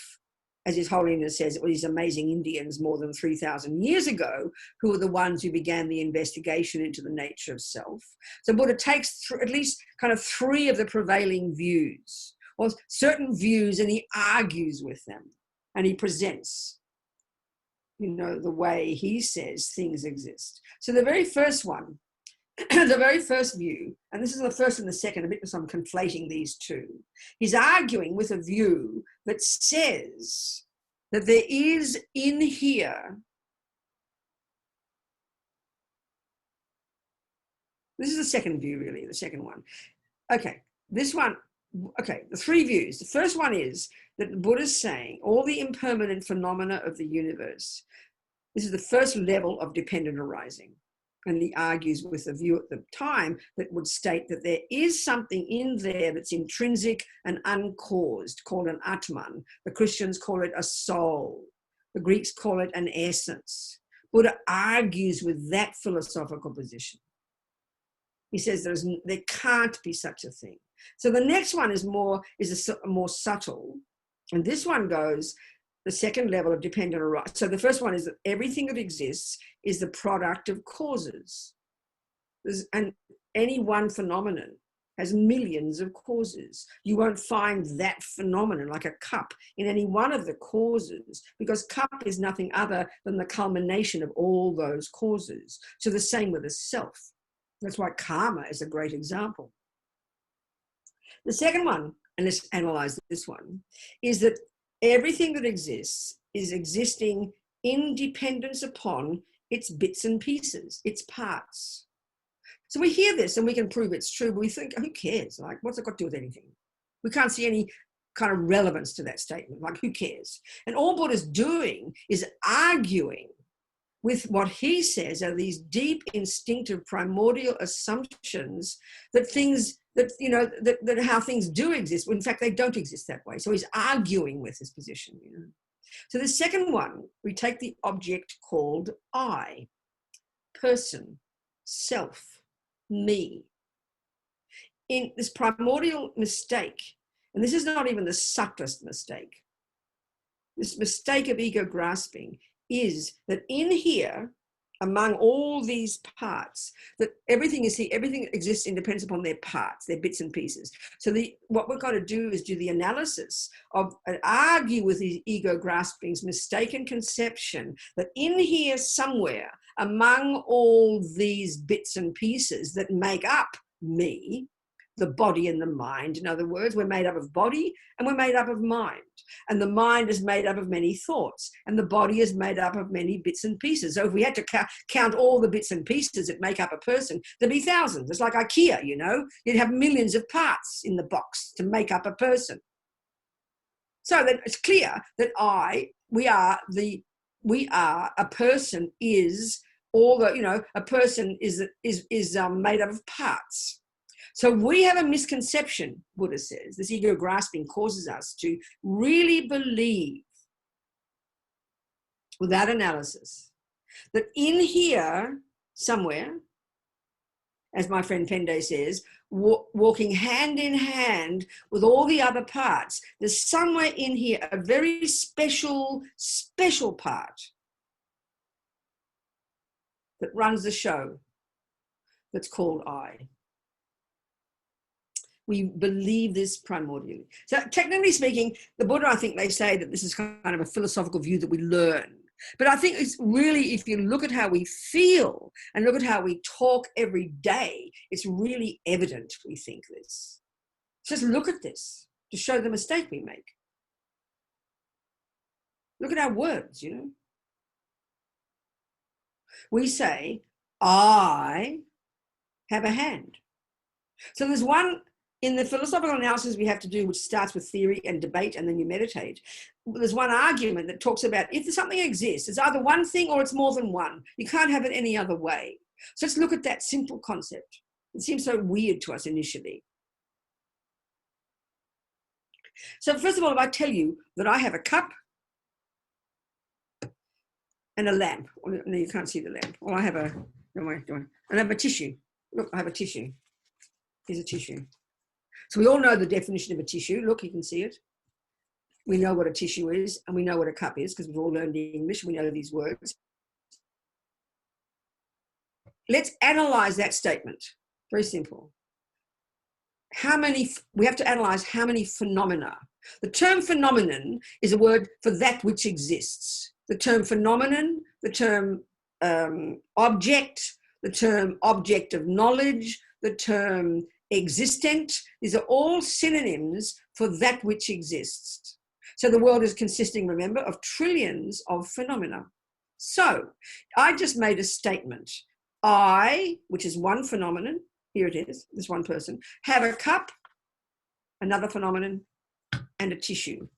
as His Holiness says, these amazing Indians more than 3,000 years ago, who were the ones who began the investigation into the nature of self. So Buddha takes at least kind of three of the prevailing views, or certain views, and he argues with them, and he presents the way he says things exist. So the very first one, the very first view, and this is the first and the second, a bit because I'm conflating these two, he's arguing with a view that says that there is in here, this is the second view really, the second one. Okay, this one, okay, the three views. The first one is that the Buddha is saying all the impermanent phenomena of the universe, this is the first level of dependent arising. And he argues with a view at the time that would state that there is something in there that's intrinsic and uncaused, called an Atman. The Christians call it a soul. The Greeks call it an essence. Buddha argues with that philosophical position. He says there can't be such a thing. So the next one is more subtle, And this one goes, the second level of dependent arising. So the first one is that everything that exists is the product of causes. And any one phenomenon has millions of causes. You won't find that phenomenon, like a cup, in any one of the causes, because cup is nothing other than the culmination of all those causes. So the same with the self. That's why karma is a great example. The second one, and let's analyze this one, is that everything that exists is existing in dependence upon its bits and pieces, its parts. So we hear this and we can prove it's true, but we think, who cares? Like, what's it got to do with anything? We can't see any kind of relevance to that statement. Like, who cares? And all Buddha's doing is arguing with what he says are these deep, instinctive, primordial assumptions that things, that, you know, that how things do exist. In fact, they don't exist that way. So he's arguing with his position, you know. So the second one, we take the object called I, person, self, me. In this primordial mistake, and this is not even the subtlest mistake, this mistake of ego grasping is that in here, among all these parts, that everything is here, everything exists and depends upon their parts, their bits and pieces. So what we've got to do is do the analysis of, argue with the ego grasping's mistaken conception that in here somewhere, among all these bits and pieces that make up me, the body and the mind, in other words, we're made up of body and we're made up of mind. And the mind is made up of many thoughts and the body is made up of many bits and pieces. So if we had to count all the bits and pieces that make up a person, there'd be thousands. It's like IKEA, you know, you'd have millions of parts in the box to make up a person. So that it's clear that a person is all the, you know, a person is made up of parts. So we have a misconception, Buddha says, this ego grasping causes us to really believe, without analysis, that in here somewhere, as my friend Pende says, walking hand in hand with all the other parts, there's somewhere in here a very special part that runs the show that's called I. We believe this primordially. So technically speaking, the Buddha, I think they say that this is kind of a philosophical view that we learn. But I think it's really, if you look at how we feel and look at how we talk every day, it's really evident we think this. Just look at this to show the mistake we make. Look at our words, you know. We say, I have a hand. So there's one, in the philosophical analysis we have to do, which starts with theory and debate and then you meditate, there's one argument that talks about if something exists, it's either one thing or it's more than one. You can't have it any other way. So let's look at that simple concept. It seems so weird to us initially. So first of all, if I tell you that I have a cup and a lamp, no, you can't see the lamp. Well, I have a, I have a tissue. Look, I have a tissue. Here's a tissue. So we all know the definition of a tissue. Look, you can see it. We know what a tissue is and we know what a cup is because we've all learned English. We know these words. Let's analyze that statement. Very simple. We have to analyze how many phenomena. The term phenomenon is a word for that which exists. The term phenomenon, the term object, the term object of knowledge, the term existent, these are all synonyms for that which exists. So the world is consisting, remember, of trillions of phenomena. So I just made a statement. I, which is one phenomenon, here it is, this one person, have a cup, another phenomenon, and a tissue.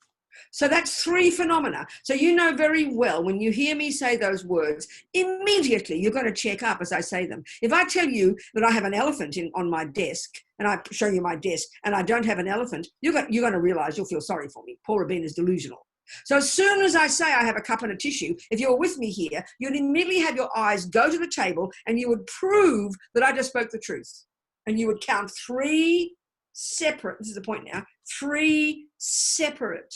So that's three phenomena. So you know very well when you hear me say those words, immediately you're going to check up as I say them. If I tell you that I have an elephant on my desk and I show you my desk and I don't have an elephant, you're going to realize you'll feel sorry for me. Poor Robina is delusional. So as soon as I say I have a cup and a tissue, if you're with me here, you'd immediately have your eyes go to the table and you would prove that I just spoke the truth. And you would count three separate, this is the point now, three separate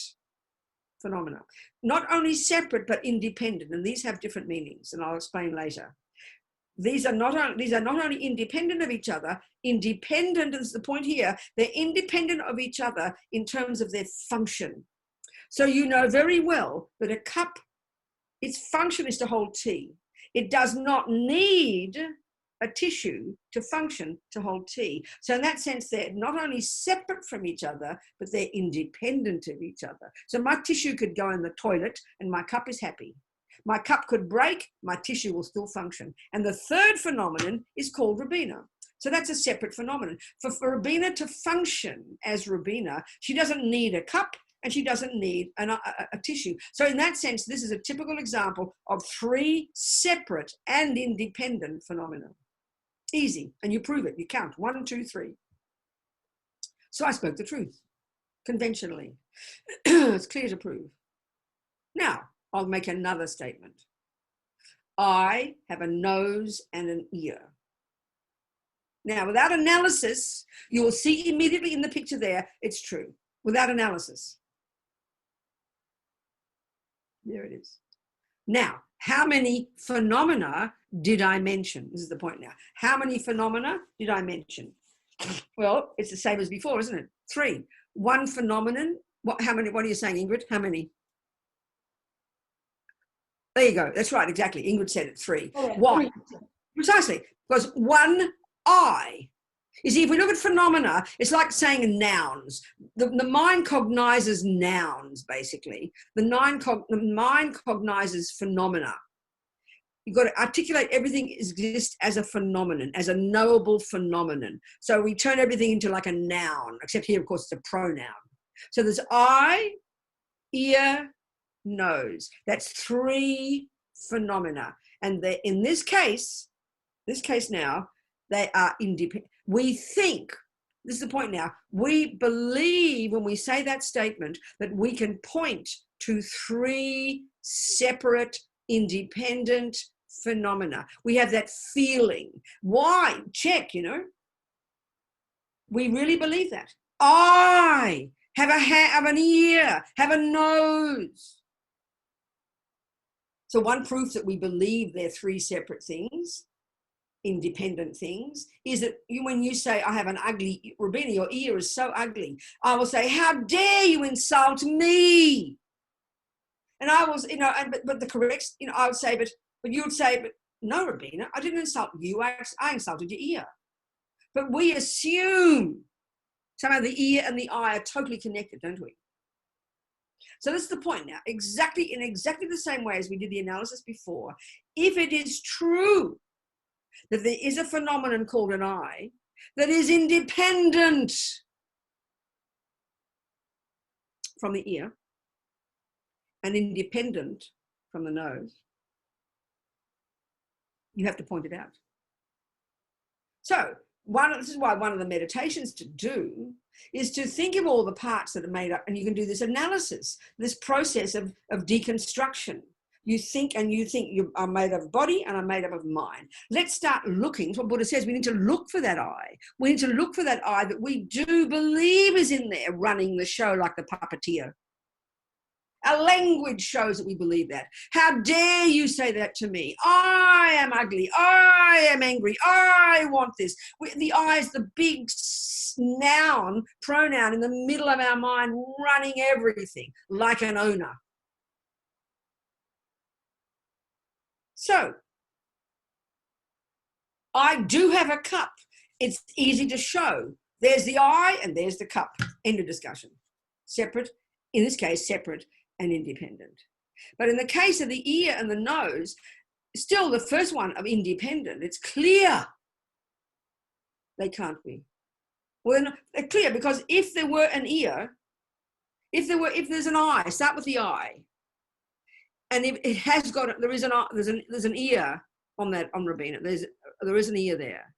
phenomena. Not only separate, but independent. And these have different meanings, and I'll explain later. These are not only independent of each other, independent is the point here, they're independent of each other in terms of their function. So you know very well that a cup, its function is to hold tea. It does not need a tissue to function to hold tea. So in that sense, they're not only separate from each other, but they're independent of each other. So my tissue could go in the toilet and my cup is happy. My cup could break, my tissue will still function. And the third phenomenon is called Robina. So that's a separate phenomenon. For Robina to function as Robina, she doesn't need a cup and she doesn't need a tissue. So in that sense, this is a typical example of three separate and independent phenomena. Easy, and you prove it, you count, 1, 2, 3. So I spoke the truth, conventionally. It's clear to prove. Now, I'll make another statement. I have a nose and an ear. Now, without analysis, you will see immediately in the picture there, it's true, without analysis. There it is. Now, how many phenomena did I mention? This is the point now. How many phenomena did I mention? Well, it's the same as before, isn't it? 3. One phenomenon. How many? What are you saying, Ingrid? How many? There you go. That's right, exactly. Ingrid said it, 3. Oh, Why? Precisely, because one I. You see, if we look at phenomena, it's like saying nouns. The mind cognizes nouns, basically. The mind cognizes phenomena. You've got to articulate everything exists as a phenomenon, as a knowable phenomenon. So we turn everything into like a noun, except here, of course, it's a pronoun. So there's eye, ear, nose. That's 3 phenomena. And in this case now, they are independent. We think, this is the point now, we believe when we say that statement that we can point to 3 separate, independent phenomena. We have that feeling. Why? Check, you know. We really believe that. I have an ear, have a nose. So one proof that we believe they're 3 separate things, independent things, is that when you say, I have an ugly, Robina, your ear is so ugly, I will say, how dare you insult me? And I was, you know, but the correct, you know, I would say, but you would say, but no, Robina, I didn't insult you, I insulted your ear. But we assume somehow the ear and the eye are totally connected, don't we? So this is the point now, in exactly the same way as we did the analysis before. If it is true that there is a phenomenon called an eye that is independent from the ear and independent from the nose, you have to point it out. So this is why one of the meditations to do is to think of all the parts that are made up, and you can do this analysis, this process of deconstruction. You think you are made of body and I'm made up of mind. Let's start looking. That's what Buddha says. We need to look for that eye. We need to look for that eye that we do believe is in there running the show like the puppeteer. Our language shows that we believe that. How dare you say that to me? I am ugly. I am angry. I want this. The I is the big noun, pronoun in the middle of our mind running everything like an owner. So, I do have a cup. It's easy to show. There's the I and there's the cup. End of discussion. Separate, in this case, separate and independent. But in the case of the ear and the nose, still the first one of independent, it's clear they can't be. Well, they're clear because if there were an ear, if there's an eye, start with the eye. And if it has got, there's an ear on Robina. There is an ear there.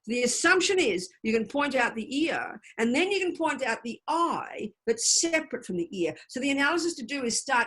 The assumption is you can point out the ear and then you can point out the eye that's separate from the ear. So the analysis to do is start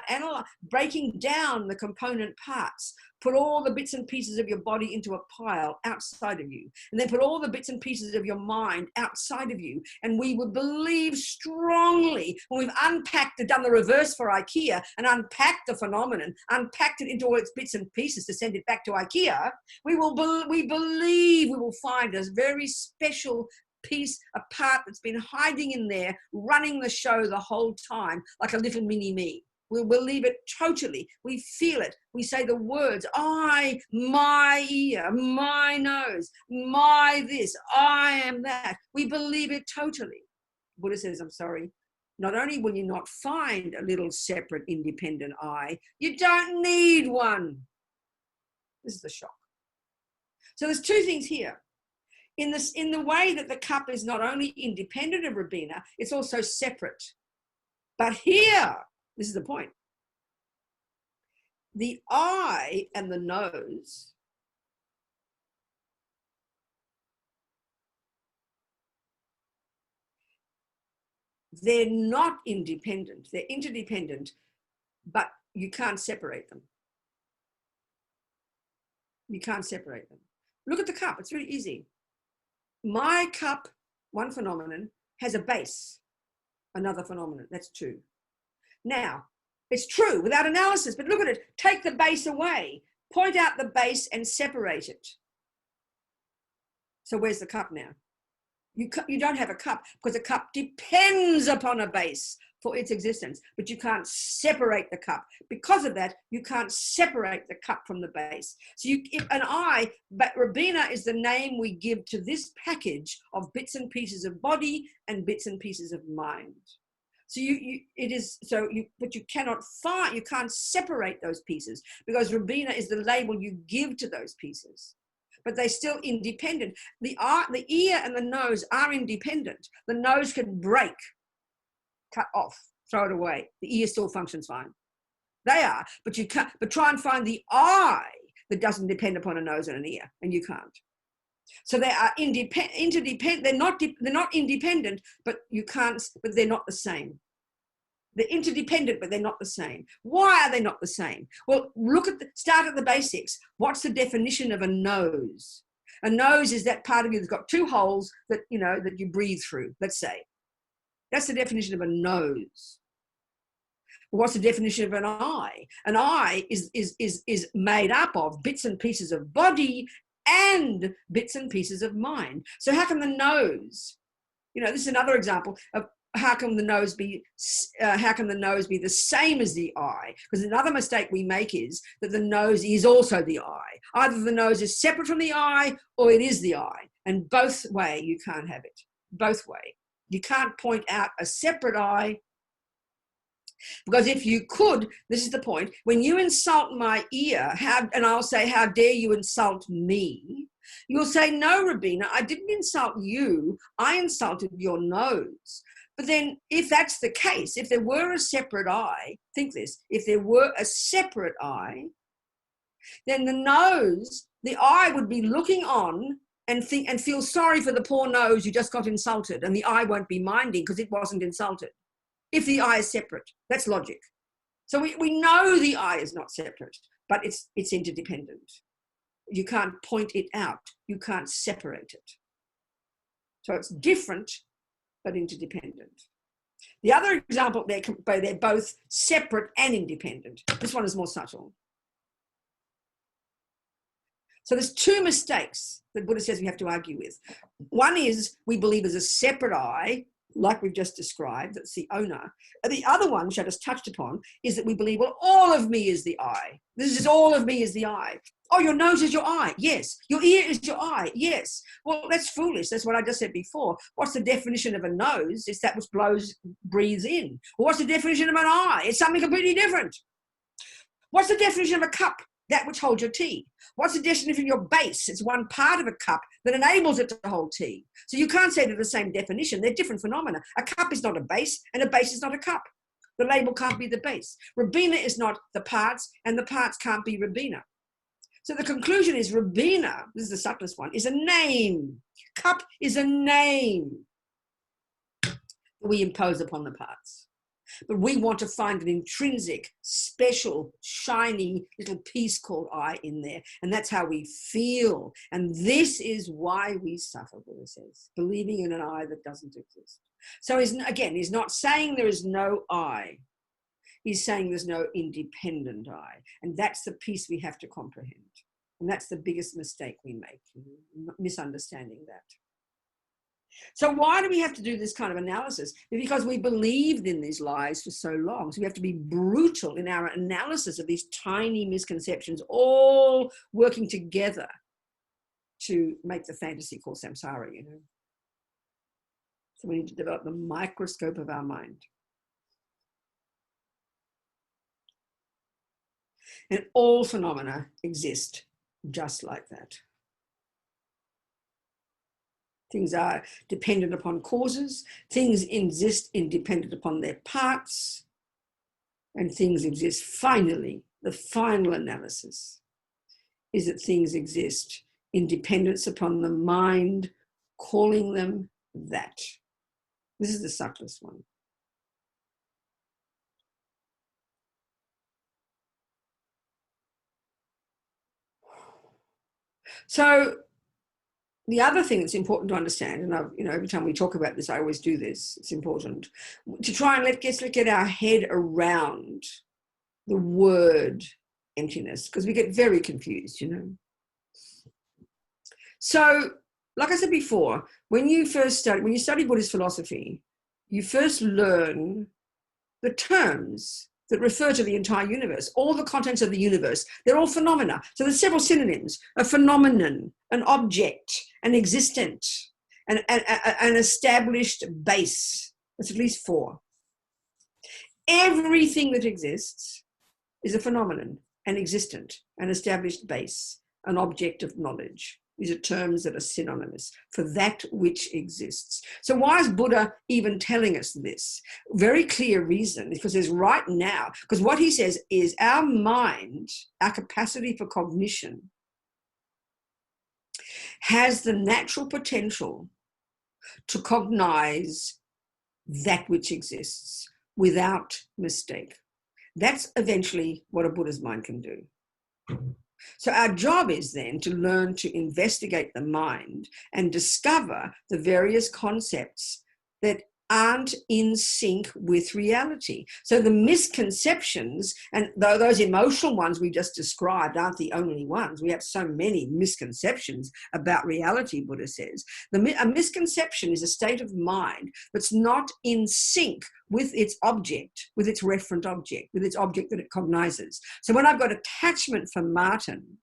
breaking down the component parts. put all the bits and pieces of your body into a pile outside of you, and then put all the bits and pieces of your mind outside of you, and we would believe strongly, when we've unpacked and done the reverse for IKEA and unpacked the phenomenon, unpacked it into all its bits and pieces to send it back to IKEA, we believe we will find a very special piece, a part that's been hiding in there, running the show the whole time, like a little mini me. We'll believe it totally. We feel it. We say the words, I, my ear, my nose, my this, I am that. We believe it totally. Buddha says, I'm sorry, not only will you not find a little separate independent I, you don't need one. This is the shock. So there's two things here. In the way that the cup is not only independent of Robina, it's also separate. But here, this is the point. The eye and the nose they're not independent. They're interdependent, but you can't separate them. You can't separate them. Look at the cup. It's really easy. My cup, one phenomenon, has a base, another phenomenon. That's two. Now, it's true without analysis, but look at it. Take the base away, point out the base and separate it. So where's the cup now? You don't have a cup because a cup depends upon a base for its existence, but you can't separate the cup. Because of that, you can't separate the cup from the base. So but Robina is the name we give to this package of bits and pieces of body and bits and pieces of mind. So but you can't separate those pieces because Robina is the label you give to those pieces. But they're still independent. The ear and the nose are independent. The nose can break, cut off, throw it away. The ear still functions fine. They are, but you can't. But try and find the eye that doesn't depend upon a nose and an ear, and you can't. So they are interdependent. They're not independent, but you can't. But they're not the same. They're interdependent, but they're not the same. Why are they not the same? Well, start at the basics. What's the definition of a nose? A nose is that part of you that's got two holes that you breathe through. Let's say that's the definition of a nose. What's the definition of an eye? An eye is made up of bits and pieces of body and bits and pieces of mind. So how can the nose? This is another example of how can the nose be the same as the eye? Because another mistake we make is that the nose is also the eye. Either the nose is separate from the eye or it is the eye. And both way you can't have it. Both way. You can't point out a separate eye. Because if you could, this is the point, when you insult my ear, and I'll say, how dare you insult me? You'll say, no, Robina, I didn't insult you. I insulted your nose. But then if that's the case, if there were a separate eye, think this, if there were a separate eye, then the eye would be looking on and feel sorry for the poor nose who just got insulted, and the eye won't be minding because it wasn't insulted. If the eye is separate, that's logic. So we know the eye is not separate, but it's interdependent. You can't point it out. You can't separate it. So it's different, but interdependent. The other example, they're both separate and independent. This one is more subtle. So there's two mistakes that Buddha says we have to argue with. One is we believe there's a separate I, like we've just described, that's the owner. And the other one, which I just touched upon, is that we believe, well, all of me is the I. This is all of me is the I. Oh, your nose is your eye. Yes. Your ear is your eye. Yes. Well, that's foolish. That's what I just said before. What's the definition of a nose? It's that which breathes in. Well, what's the definition of an eye? It's something completely different. What's the definition of a cup? That which holds your tea. What's the definition of your base? It's one part of a cup that enables it to hold tea. So you can't say they're the same definition. They're different phenomena. A cup is not a base, and a base is not a cup. The label can't be the base. Robina is not the parts, and the parts can't be Robina. So the conclusion is Robina, this is the subtlest one, is a name. Cup is a name that we impose upon the parts. But we want to find an intrinsic, special, shiny little piece called I in there. And that's how we feel. And this is why we suffer, Buddha says, believing in an I that doesn't exist. So he's not saying there is no I. He's saying there's no independent I. And that's the piece we have to comprehend. And that's the biggest mistake we make, misunderstanding that. So why do we have to do this kind of analysis? Because we believed in these lies for so long. So we have to be brutal in our analysis of these tiny misconceptions, all working together to make the fantasy called samsara, you know. So we need to develop the microscope of our mind. And all phenomena exist just like that. Things are dependent upon causes. Things exist independent upon their parts. And things exist finally. The final analysis is that things exist in dependence upon the mind calling them that. This is the subtlest one. So the other thing that's important to understand, and every time we talk about this, I always do this, it's important, to try and let's get our head around the word emptiness, because we get very confused, you know. So, like I said before, when you study Buddhist philosophy, you first learn the terms that refer to the entire universe, all the contents of the universe. They're all phenomena. So there's several synonyms: a phenomenon, an object, an existent, an established base. That's at least 4. Everything that exists is a phenomenon, an existent, an established base, an object of knowledge. These are terms that are synonymous for that which exists. So why is Buddha even telling us this? Very clear reason, because there's right now, because what he says is our mind, our capacity for cognition, has the natural potential to cognize that which exists without mistake. That's eventually what a Buddha's mind can do. So our job is then to learn to investigate the mind and discover the various concepts that aren't in sync with reality. So the misconceptions, and though those emotional ones we just described aren't the only ones, we have so many misconceptions about reality, Buddha says. A misconception is a state of mind that's not in sync with its object, with its referent object, with its object that it cognizes. So when I've got attachment for Martin,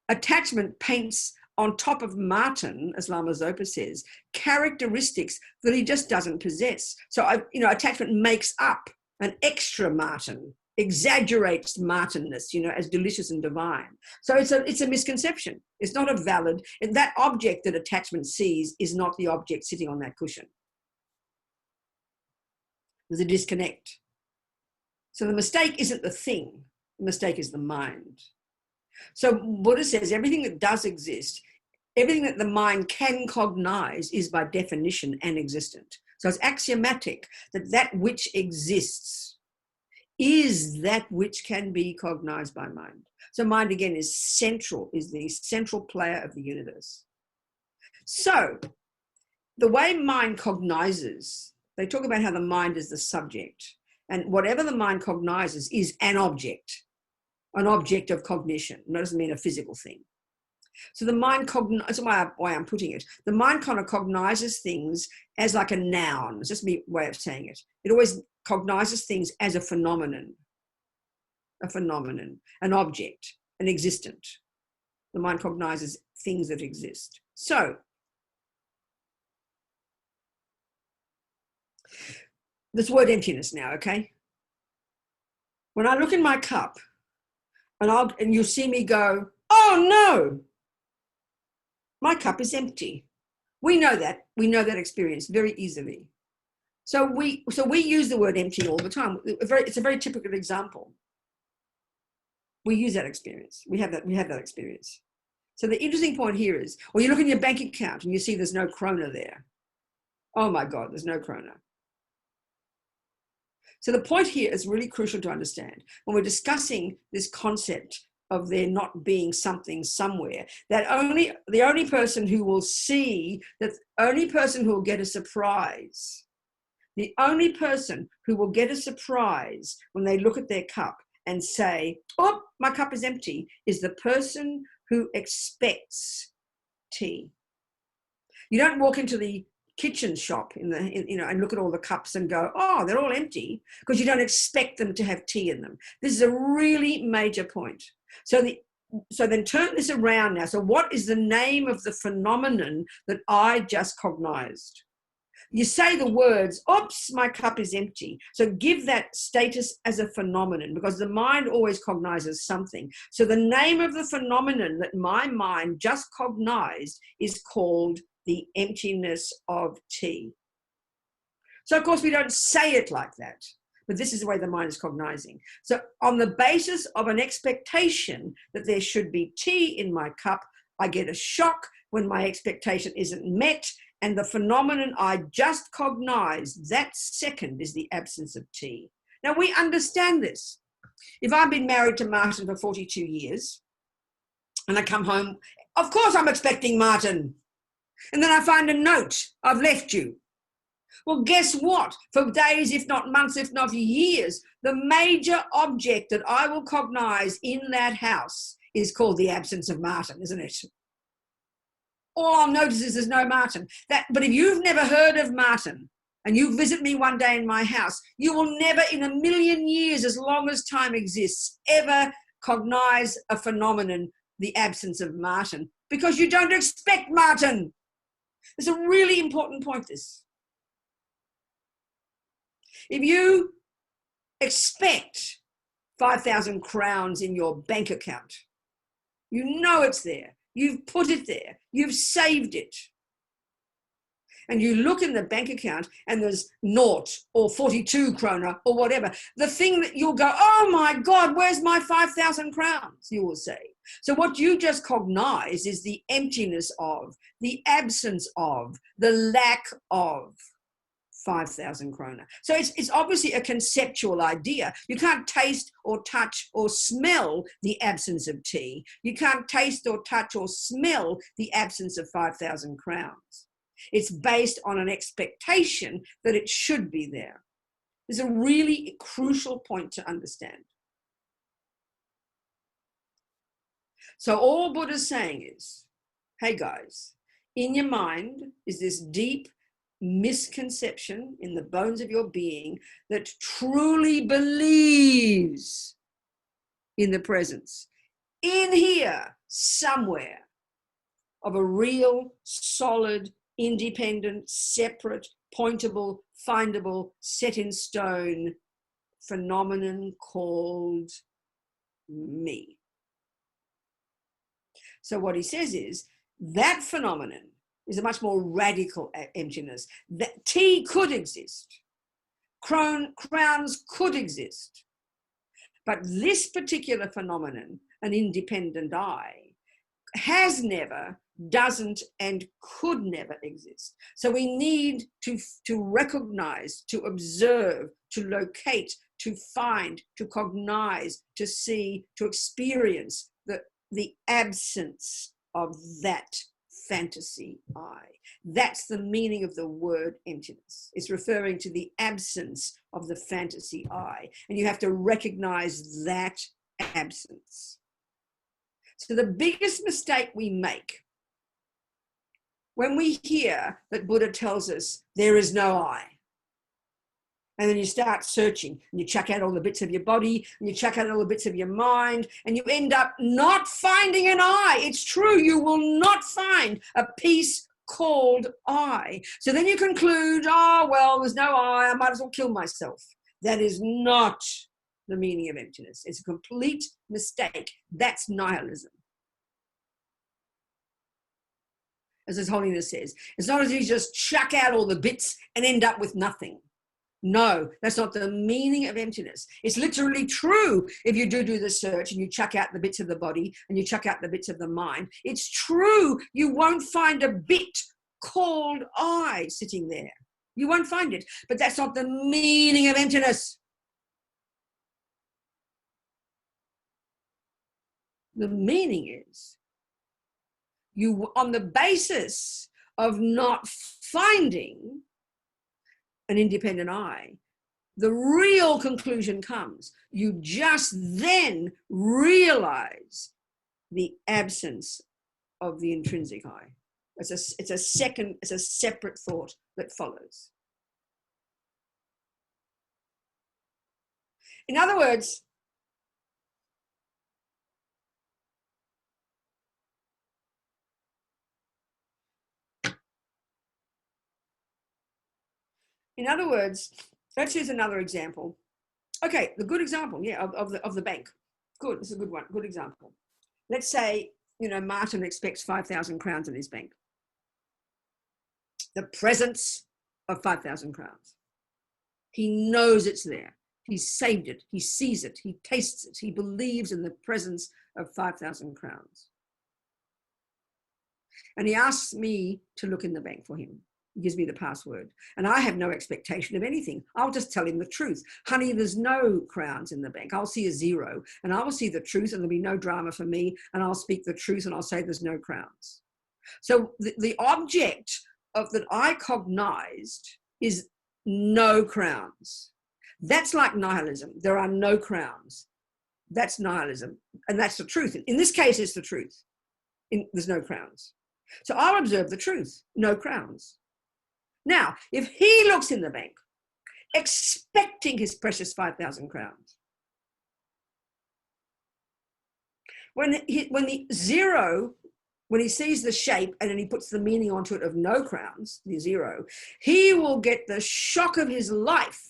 attachment paints on top of Martin, as Lama Zopa says, characteristics that he just doesn't possess. So, attachment makes up an extra Martin, exaggerates Martinness, as delicious and divine. So it's a misconception. It's not a valid, that object that attachment sees is not the object sitting on that cushion. There's a disconnect. So the mistake isn't the thing, the mistake is the mind. So Buddha says everything that does exist, everything that the mind can cognize is by definition an existent. So it's axiomatic that that which exists is that which can be cognized by mind. So mind, again, is the central player of the universe. So the way mind cognizes, they talk about how the mind is the subject, and whatever the mind cognizes is an object of cognition. That doesn't mean a physical thing. So the mind, that's why I'm putting it. The mind kind of cognizes things as like a noun. It's just my way of saying it. It always cognizes things as a phenomenon, an object, an existent. The mind cognizes things that exist. So this word emptiness now, okay? When I look in my cup and you'll see me go, oh no, my cup is empty. We know that experience very easily. So we use the word empty all the time. It's a very typical example. We use that experience. We have that experience. So the interesting point here is, or you look in your bank account and you see there's no krona there. Oh my God, there's no krona. So the point here is really crucial to understand when we're discussing this concept of there not being something somewhere, that the only person who will see, that only person who will get a surprise, the only person who will get a surprise when they look at their cup and say, oh, my cup is empty, is the person who expects tea. You don't walk into the kitchen shop and look at all the cups and go, oh, they're all empty, because you don't expect them to have tea in them. This is a really major point. So then turn this around now. So what is the name of the phenomenon that I just cognized? You say the words, oops, my cup is empty. So give that status as a phenomenon, because the mind always cognizes something. So the name of the phenomenon that my mind just cognized is called the emptiness of tea. So of course we don't say it like that, but this is the way the mind is cognizing. So on the basis of an expectation that there should be tea in my cup, I get a shock when my expectation isn't met, and the phenomenon I just cognized that second is the absence of tea. Now we understand this. If I've been married to Martin for 42 years and I come home, of course I'm expecting Martin. And then I find a note, I've left you. Well, guess what? For days, if not months, if not years, the major object that I will cognize in that house is called the absence of Martin, isn't it? All I'll notice is there's no Martin. But if you've never heard of Martin and you visit me one day in my house, you will never in a million years, as long as time exists, ever cognize a phenomenon, the absence of Martin, because you don't expect Martin. It's a really important point, this. If you expect 5,000 crowns in your bank account, you know it's there. You've put it there. You've saved it. And you look in the bank account and there's naught or 42 krona or whatever. The thing that you'll go, oh my God, where's my 5,000 crowns? You will say. So what you just cognize is the emptiness of, the absence of, the lack of 5,000 krona. So it's obviously a conceptual idea. You can't taste or touch or smell the absence of tea. You can't taste or touch or smell the absence of 5,000 crowns. It's based on an expectation that it should be there. It's a really crucial point to understand. So all Buddha's saying is, hey guys, in your mind is this deep misconception in the bones of your being that truly believes in the presence, in here, somewhere, of a real, solid, independent, separate, pointable, findable, set in stone phenomenon called me. So what he says is that phenomenon is a much more radical emptiness. That tea could exist, crowns could exist, but this particular phenomenon, an independent I, has never, doesn't, and could never exist. So we need to recognize, to observe, to locate, to find, to cognize, to see, to experience the absence of that fantasy I. That's the meaning of the word emptiness. It's referring to the absence of the fantasy I. And you have to recognize that absence. So the biggest mistake we make when we hear that Buddha tells us there is no I, and then you start searching and you chuck out all the bits of your body and you chuck out all the bits of your mind and you end up not finding an I. It's true, you will not find a piece called I. So then you conclude, oh, well, there's no I might as well kill myself. That is not the meaning of emptiness. It's a complete mistake. That's nihilism. As His Holiness says, it's not as if you just chuck out all the bits and end up with nothing. No, that's not the meaning of emptiness. It's literally true if you do the search and you chuck out the bits of the body and you chuck out the bits of the mind. It's true you won't find a bit called I sitting there. You won't find it. But that's not the meaning of emptiness. The meaning is, you, on the basis of not finding an independent I, the real conclusion comes. You just then realize the absence of the intrinsic I. It's a separate thought that follows. In other words, let's use another example. Okay, the good example, yeah, of the bank. Good, it's a good one, good example. Let's say, Martin expects 5,000 crowns in his bank. The presence of 5,000 crowns. He knows it's there. He's saved it. He sees it. He tastes it. He believes in the presence of 5,000 crowns. And he asks me to look in the bank for him. He gives me the password. And I have no expectation of anything. I'll just tell him the truth. Honey, there's no crowns in the bank. I'll see a zero and I will see the truth, and there'll be no drama for me. And I'll speak the truth and I'll say there's no crowns. So the object that I cognized is no crowns. That's like nihilism. There are no crowns. That's nihilism. And that's the truth. In this case, it's the truth. There's no crowns. So I'll observe the truth. No crowns. Now, if he looks in the bank, expecting his precious 5,000 crowns, when he sees the shape and then he puts the meaning onto it of no crowns, the zero, he will get the shock of his life.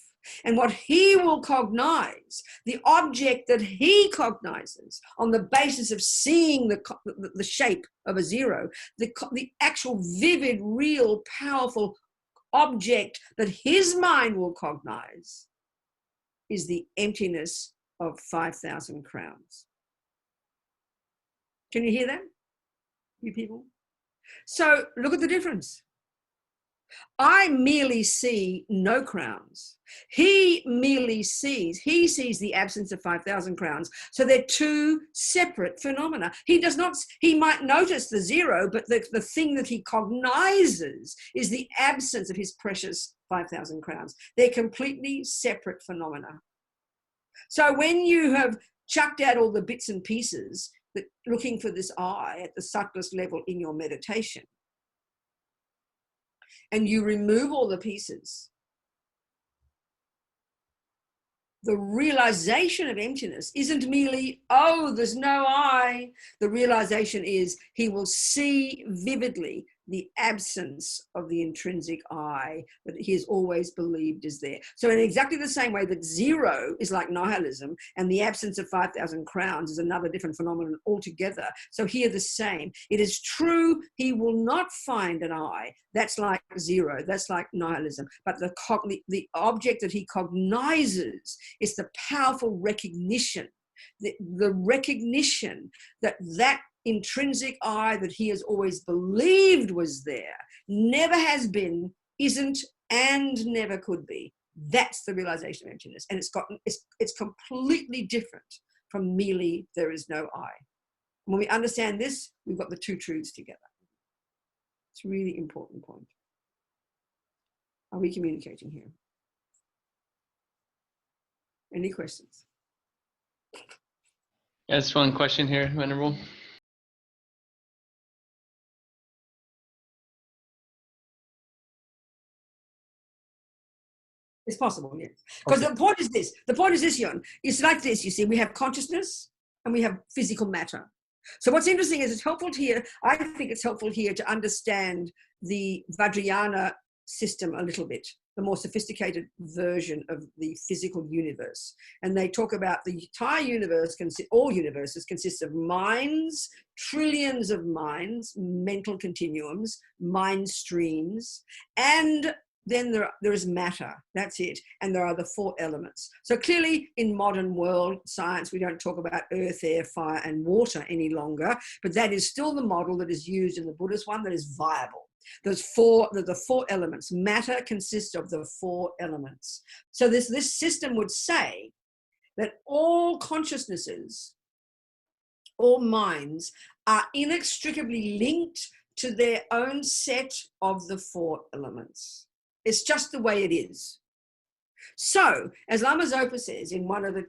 And what he will cognize, the object that he cognizes on the basis of seeing the shape of a zero, the actual vivid, real, powerful object that his mind will cognize is the emptiness of 5,000 crowns. Can you hear that, you people? So look at the difference. I merely see no crowns. He sees the absence of 5,000 crowns. So they're two separate phenomena. He might notice the zero, but the thing that he cognizes is the absence of his precious 5,000 crowns. They're completely separate phenomena. So when you have chucked out all the bits and pieces, looking for this I at the subtlest level in your meditation, and you remove all the pieces, the realization of emptiness isn't merely, oh, there's no I. The realization is he will see vividly the absence of the intrinsic I that he has always believed is there. So in exactly the same way that zero is like nihilism and the absence of 5,000 crowns is another different phenomenon altogether. So here the same. It is true he will not find an I. That's like zero. That's like nihilism. But the object that he cognizes is the powerful recognition, the recognition that intrinsic I that he has always believed was there, never has been, isn't, and never could be. That's the realization of emptiness. And it's completely different from merely there is no I. When we understand this, we've got the two truths together. It's a really important point. Are we communicating here? Any questions? Yes, one question here, Venerable. It's possible, yes. Because okay. The point is this, Jon. It's like this, you see, we have consciousness and we have physical matter. So what's interesting is I think it's helpful here to understand the Vajrayana system a little bit, the more sophisticated version of the physical universe. And they talk about the entire universe, all universes consist of minds, trillions of minds, mental continuums, mind streams, and then there is matter. That's it. And there are the four elements. So clearly in modern world science, we don't talk about earth, air, fire, and water any longer, but that is still the model that is used in the Buddhist one that is viable. The four elements. Matter consists of the four elements. So this system would say that all consciousnesses, all minds are inextricably linked to their own set of the 4 elements. It's just the way it is. So, as Lama Zopa says in one of the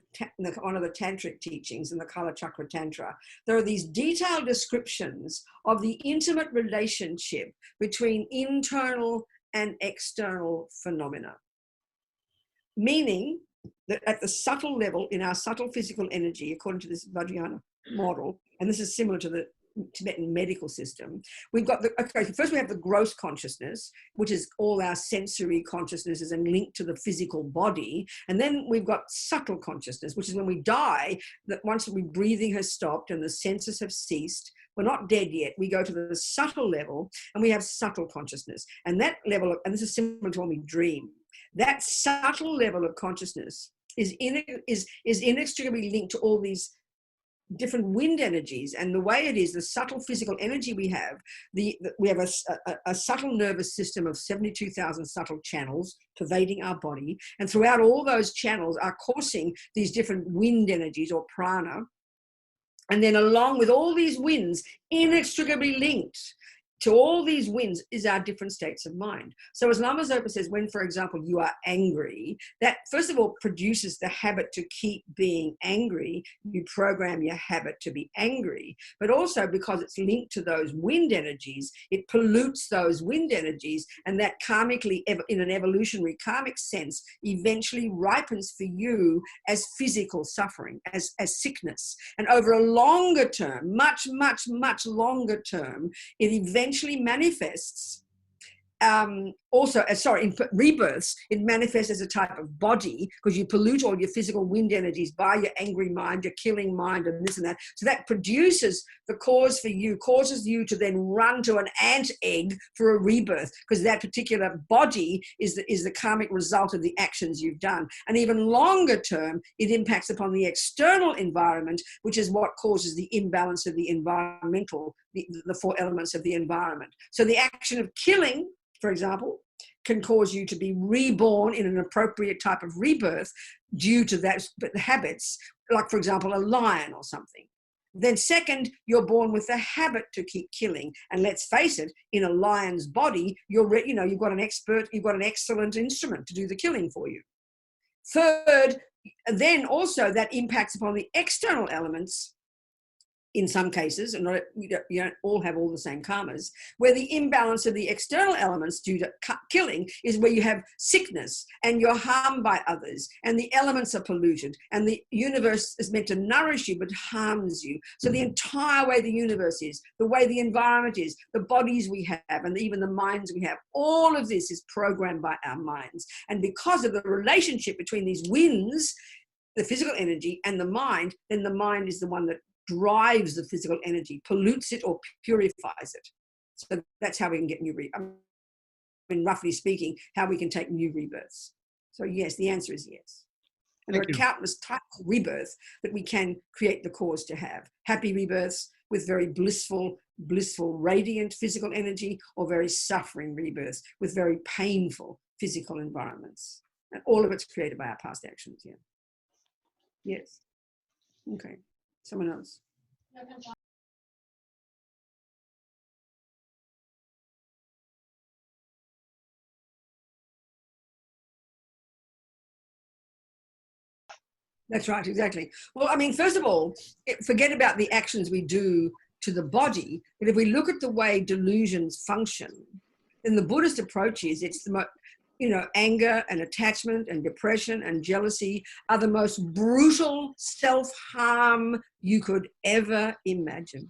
tantric teachings in the Kala Chakra Tantra, there are these detailed descriptions of the intimate relationship between internal and external phenomena. Meaning that at the subtle level, in our subtle physical energy, according to this Vajrayana model, and this is similar to the Tibetan medical system, we've got first we have the gross consciousness, which is all our sensory consciousnesses and linked to the physical body. And then we've got subtle consciousness, which is when we die, that once the breathing has stopped and the senses have ceased, we're not dead yet. We go to the subtle level and we have subtle consciousness. And that level and this is similar to when we dream, that subtle level of consciousness is inextricably linked to all these different wind energies. And the way it is, the subtle physical energy we have, we have a subtle nervous system of 72,000 subtle channels pervading our body, and throughout all those channels are coursing these different wind energies or prana. And then along with all these winds, inextricably linked to all these winds is our different states of mind. So as Lama Zopa says, when, for example, you are angry, that first of all produces the habit to keep being angry. You program your habit to be angry, but also because it's linked to those wind energies, it pollutes those wind energies, and that karmically, in an evolutionary karmic sense, eventually ripens for you as physical suffering, as sickness. And over a longer term, much, much, much longer term, it eventually manifests also, in rebirths, it manifests as a type of body because you pollute all your physical wind energies by your angry mind, your killing mind, and this and that. So that produces the cause for you, causes you to then run to an ant egg for a rebirth because that particular body is the karmic result of the actions you've done. And even longer term, it impacts upon the external environment, which is what causes the imbalance of the environmental, the 4 elements of the environment. So the action of killing, for example, can cause you to be reborn in an appropriate type of rebirth due to that habits, like, for example, a lion or something. Then second, you're born with the habit to keep killing. And let's face it, in a lion's body, you've got an excellent instrument to do the killing for you. Third, then also that impacts upon the external elements in some cases, and you don't all have all the same karmas, where the imbalance of the external elements due to killing is where you have sickness and you're harmed by others and the elements are polluted and the universe is meant to nourish you but harms you. So the entire way the universe is, the way the environment is, the bodies we have, and even the minds we have, all of this is programmed by our minds. And because of the relationship between these winds, the physical energy and the mind, then the mind is the one that drives the physical energy, pollutes it or purifies it. So that's how we can get new rebirths. I mean, roughly speaking, how we can take new rebirths. So yes, the answer is yes. And there are countless types of rebirth that we can create the cause to have. Happy rebirths with very blissful, radiant physical energy, or very suffering rebirths with very painful physical environments. And all of it's created by our past actions, yeah. Yes. Okay. Someone else. That's right, exactly. Well, I mean, first of all, forget about the actions we do to the body, but if we look at the way delusions function, then the Buddhist approach is it's the anger and attachment and depression and jealousy are the most brutal self-harm you could ever imagine.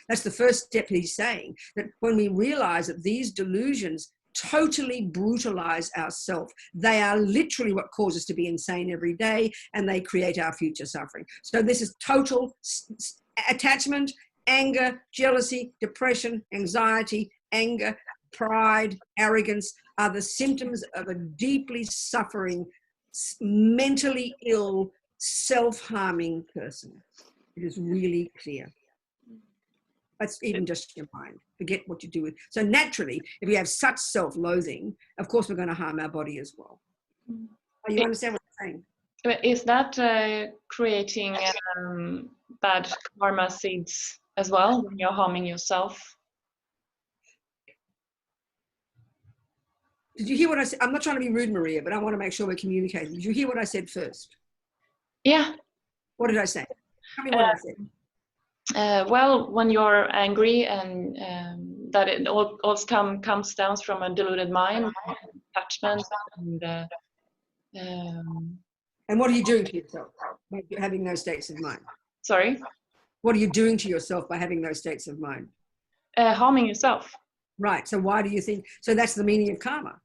That's the first step he's saying, that when we realize that these delusions totally brutalize ourselves, they are literally what cause us to be insane every day, and they create our future suffering. So this is total attachment, anger, jealousy, depression, anxiety, anger, pride, arrogance are the symptoms of a deeply suffering, mentally ill, self-harming person. It is really clear. That's even just your mind. Forget what you do with. So naturally, if we have such self-loathing, of course we're going to harm our body as well. You understand what I'm saying? Is that creating bad karma seeds as well when you're harming yourself. Did you hear what I said? I'm not trying to be rude, Maria, but I want to make sure we're communicating. Did you hear what I said first? Yeah. What did I say? Tell me what I said. Well, when you're angry and that it all comes down from a deluded mind, attachment, and what are you doing to yourself by having those states of mind? Sorry? What are you doing to yourself by having those states of mind? Harming yourself. Right. So why do you think? So that's the meaning of karma.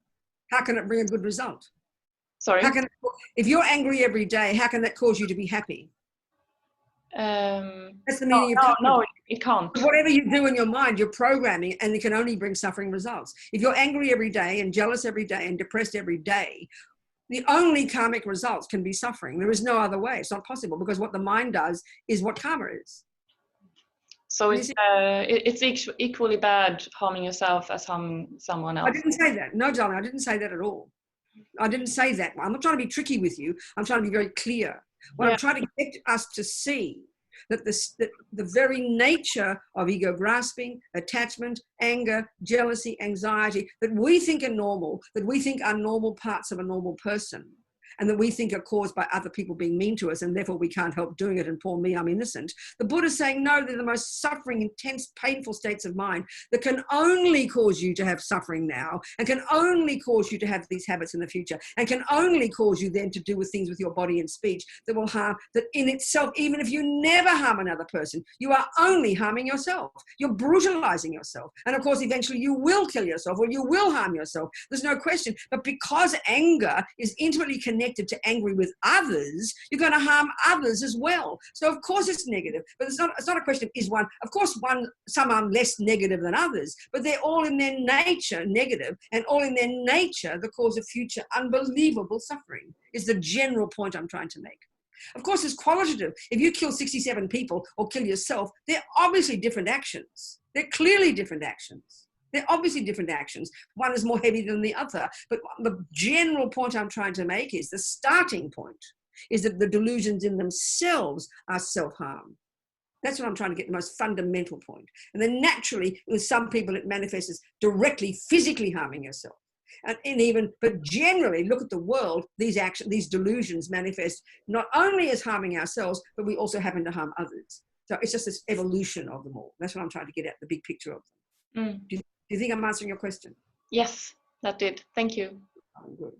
How can it bring a good result? Sorry? How can if you're angry every day, how can that cause you to be happy? That's the meaning of karma. No, it can't. Whatever you do in your mind, you're programming, and it can only bring suffering results. If you're angry every day and jealous every day and depressed every day, the only karmic results can be suffering. There is no other way. It's not possible, because what the mind does is what karma is. So it's equally bad harming yourself as harming someone else. I didn't say that. No, darling, I didn't say that at all. I didn't say that. I'm not trying to be tricky with you. I'm trying to be very clear. What I'm trying to get us to see that the very nature of ego grasping, attachment, anger, jealousy, anxiety, that we think are normal, that we think are normal parts of a normal person, and that we think are caused by other people being mean to us, and therefore we can't help doing it, and poor me, I'm innocent. The Buddha is saying, no, they're the most suffering, intense, painful states of mind that can only cause you to have suffering now, and can only cause you to have these habits in the future, and can only cause you then to do with things with your body and speech that will harm, that in itself, even if you never harm another person, you are only harming yourself. You're brutalizing yourself. And of course, eventually you will kill yourself, or you will harm yourself. There's no question. But because anger is intimately connected to angry with others, you're going to harm others as well. So of course it's negative, but it's not a question of is one. Of course some are less negative than others, but they're all in their nature negative, and all in their nature the cause of future unbelievable suffering is the general point I'm trying to make. Of course it's qualitative. If you kill 67 people or kill yourself, they're obviously different actions. They're clearly different actions. They're obviously different actions. One is more heavy than the other. But the general point I'm trying to make is the starting point is that the delusions in themselves are self-harm. That's what I'm trying to get, the most fundamental point. And then naturally, with some people, it manifests as directly physically harming yourself. But generally, look at the world, these delusions manifest not only as harming ourselves, but we also happen to harm others. So it's just this evolution of them all. That's what I'm trying to get at, the big picture of them. Do you think I'm answering your question? Yes, that did. Thank you. Oh, good.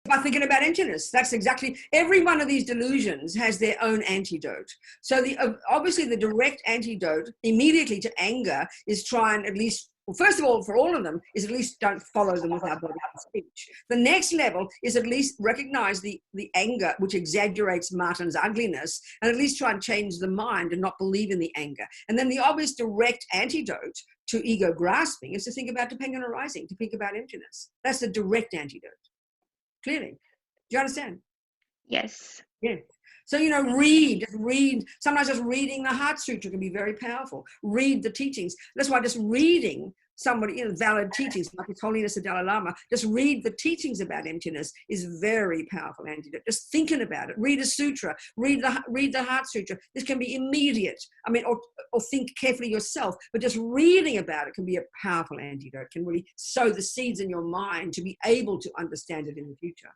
By thinking about emptiness, that's exactly, every one of these delusions has their own antidote. So obviously the direct antidote immediately to anger is try and at least, well, first of all, for all of them, is at least don't follow them with our body and speech. The next level is at least recognize the anger, which exaggerates Martin's ugliness, and at least try and change the mind and not believe in the anger. And then the obvious direct antidote to ego grasping is to think about dependent arising, to think about emptiness. That's the direct antidote. Clearly. Do you understand? Yes. Yeah. So, read. Sometimes just reading the Heart Sutra can be very powerful. Read the teachings. That's why just reading somebody, valid teachings, like His Holiness the Dalai Lama, just read the teachings about emptiness is very powerful antidote. Just thinking about it. Read a sutra. Read the Heart Sutra. This can be immediate. Or think carefully yourself. But just reading about it can be a powerful antidote. Can really sow the seeds in your mind to be able to understand it in the future.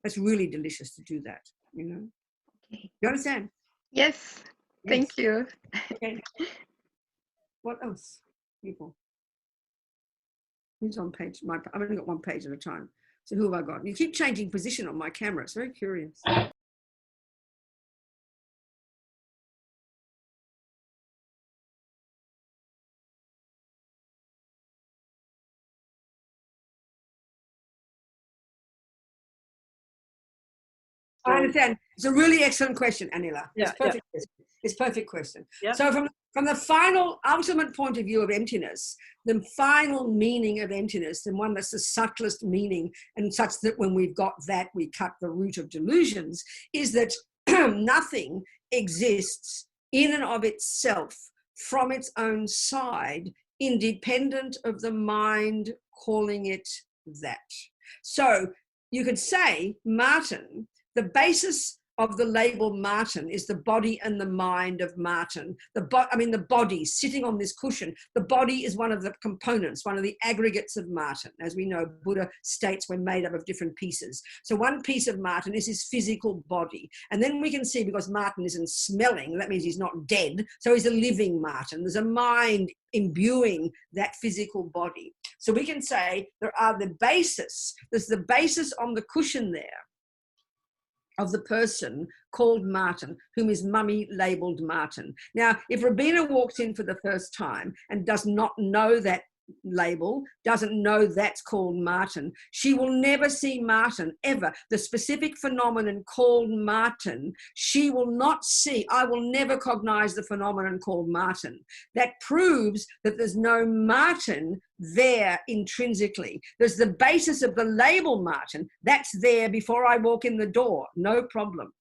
That's really delicious to do that. Okay. You understand? Yes. Thank you. Okay. What else, people? Who's on page? I've only got one page at a time. So who have I got? You keep changing position on my camera. It's very curious. I understand. It's a really excellent question, Anila. It's perfect. Yeah. It's perfect question. Yeah. So from the final ultimate point of view of emptiness, the final meaning of emptiness, the one that's the subtlest meaning, and such that when we've got that, we cut the root of delusions, is that nothing exists in and of itself from its own side, independent of the mind calling it that. So you could say, Martin, the basis of the label Martin is the body and the mind of Martin. The body sitting on this cushion. The body is one of the components, one of the aggregates of Martin. As we know, Buddha states we're made up of different pieces. So one piece of Martin is his physical body. And then we can see, because Martin isn't smelling, that means he's not dead. So he's a living Martin. There's a mind imbuing that physical body. So we can say there's the basis on the cushion there of the person called Martin, whom is mummy labeled Martin. Now, if Robina walks in for the first time and does not know that label, doesn't know that's called Martin, she will never see Martin ever. The specific phenomenon called Martin, she will not see. I will never cognize the phenomenon called Martin. That proves that there's no Martin there intrinsically. There's the basis of the label Martin. That's there before I walk in the door, no problem.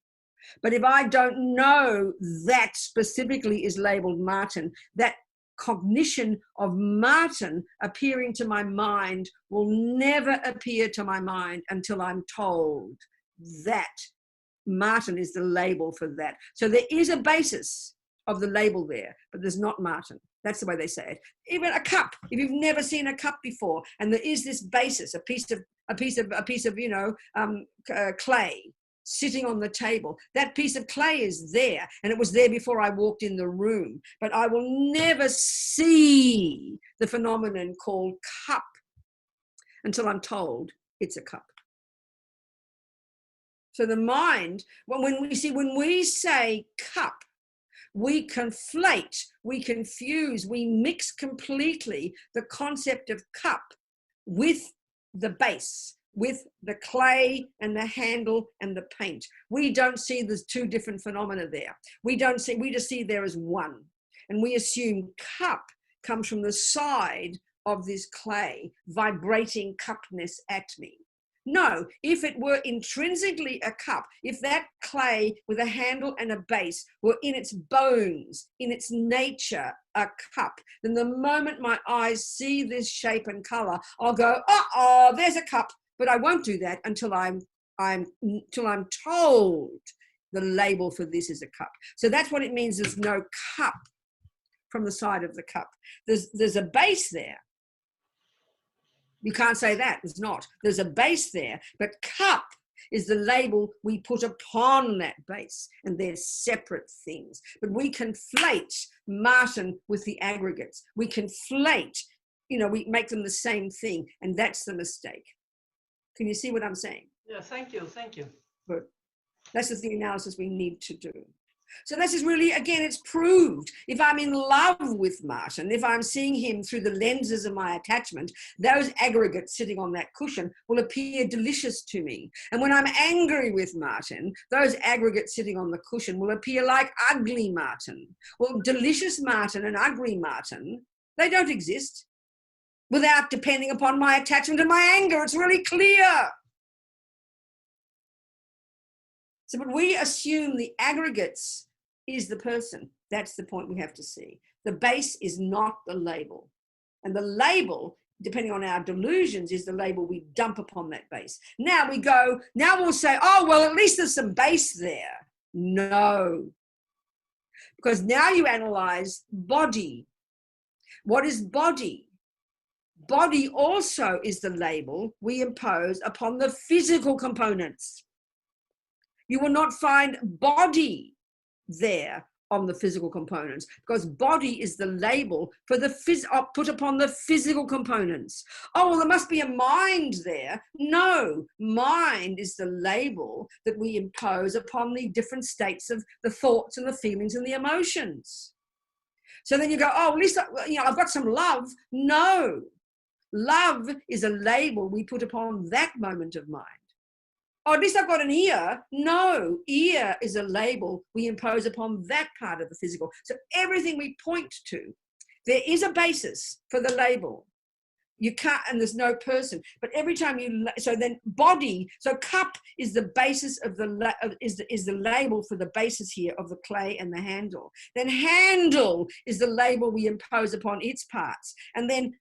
But if I don't know that specifically is labeled Martin, that cognition of Martin appearing to my mind will never appear to my mind until I'm told that Martin is the label for that. So there is a basis of the label there, but there's not Martin. That's the way they say it. Even a cup, if you've never seen a cup before, and there is this basis, a piece of clay sitting on the table. That piece of clay is there, and it was there before I walked in the room. But I will never see the phenomenon called cup until I'm told it's a cup. So the mind, when we say cup, we conflate, we confuse, we mix completely the concept of cup with the base, with the clay and the handle and the paint. We don't see there's two different phenomena there. We just see there as one. And we assume cup comes from the side of this clay, vibrating cupness at me. No, if it were intrinsically a cup, if that clay with a handle and a base were in its bones, in its nature, a cup, then the moment my eyes see this shape and color, I'll go, oh, there's a cup. But I won't do that until I'm told the label for this is a cup. So that's what it means. There's no cup from the side of the cup. There's a base there. You can't say that. It's not. There's a base there, but cup is the label we put upon that base, and they're separate things. But we conflate Martin with the aggregates. We conflate, we make them the same thing, and that's the mistake. Can you see what I'm saying? Yeah, thank you. Good. That's just the analysis we need to do. So this is really, again, it's proved. If I'm in love with Martin, if I'm seeing him through the lenses of my attachment, those aggregates sitting on that cushion will appear delicious to me. And when I'm angry with Martin, those aggregates sitting on the cushion will appear like ugly Martin. Well, delicious Martin and ugly Martin, they don't exist without depending upon my attachment and my anger. It's really clear. So, but we assume the aggregates is the person. That's the point we have to see. The base is not the label. And the label, depending on our delusions, is the label we dump upon that base. Now we'll say, oh, well, at least there's some base there. No. Because now you analyze body. What is body? Body also is the label we impose upon the physical components. You will not find body there on the physical components, because body is the label for the put upon the physical components. Oh, well, there must be a mind there. No, mind is the label that we impose upon the different states of the thoughts and the feelings and the emotions. So then you go, oh, at least I've got some love. No, love is a label we put upon that moment of mind. Oh, at least I've got an ear. No, ear is a label we impose upon that part of the physical. So everything we point to, there is a basis for the label. You can't, and there's no person. But every time you, so then body, so cup is the basis of the, is the label for the basis here of the clay and the handle. Then handle is the label we impose upon its parts. And then,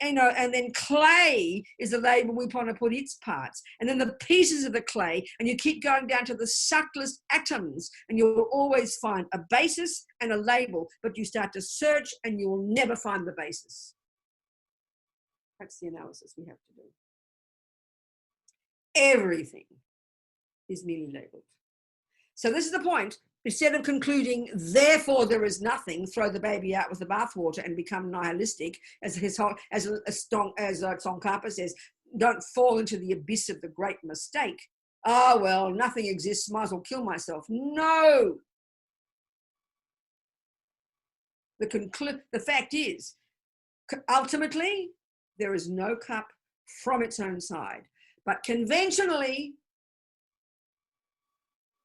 you know, and then clay is the label we want to put its parts. And then the pieces of the clay, and you keep going down to the subtlest atoms, and you'll always find a basis and a label, but you start to search and you will never find the basis. That's the analysis we have to do. Everything is merely labeled. So this is the point. Instead of concluding, therefore there is nothing, throw the baby out with the bathwater and become nihilistic, as Tsongkhapa says, don't fall into the abyss of the great mistake. Ah, well, nothing exists, might as well kill myself. No. The fact is, ultimately, there is no cup from its own side. But conventionally,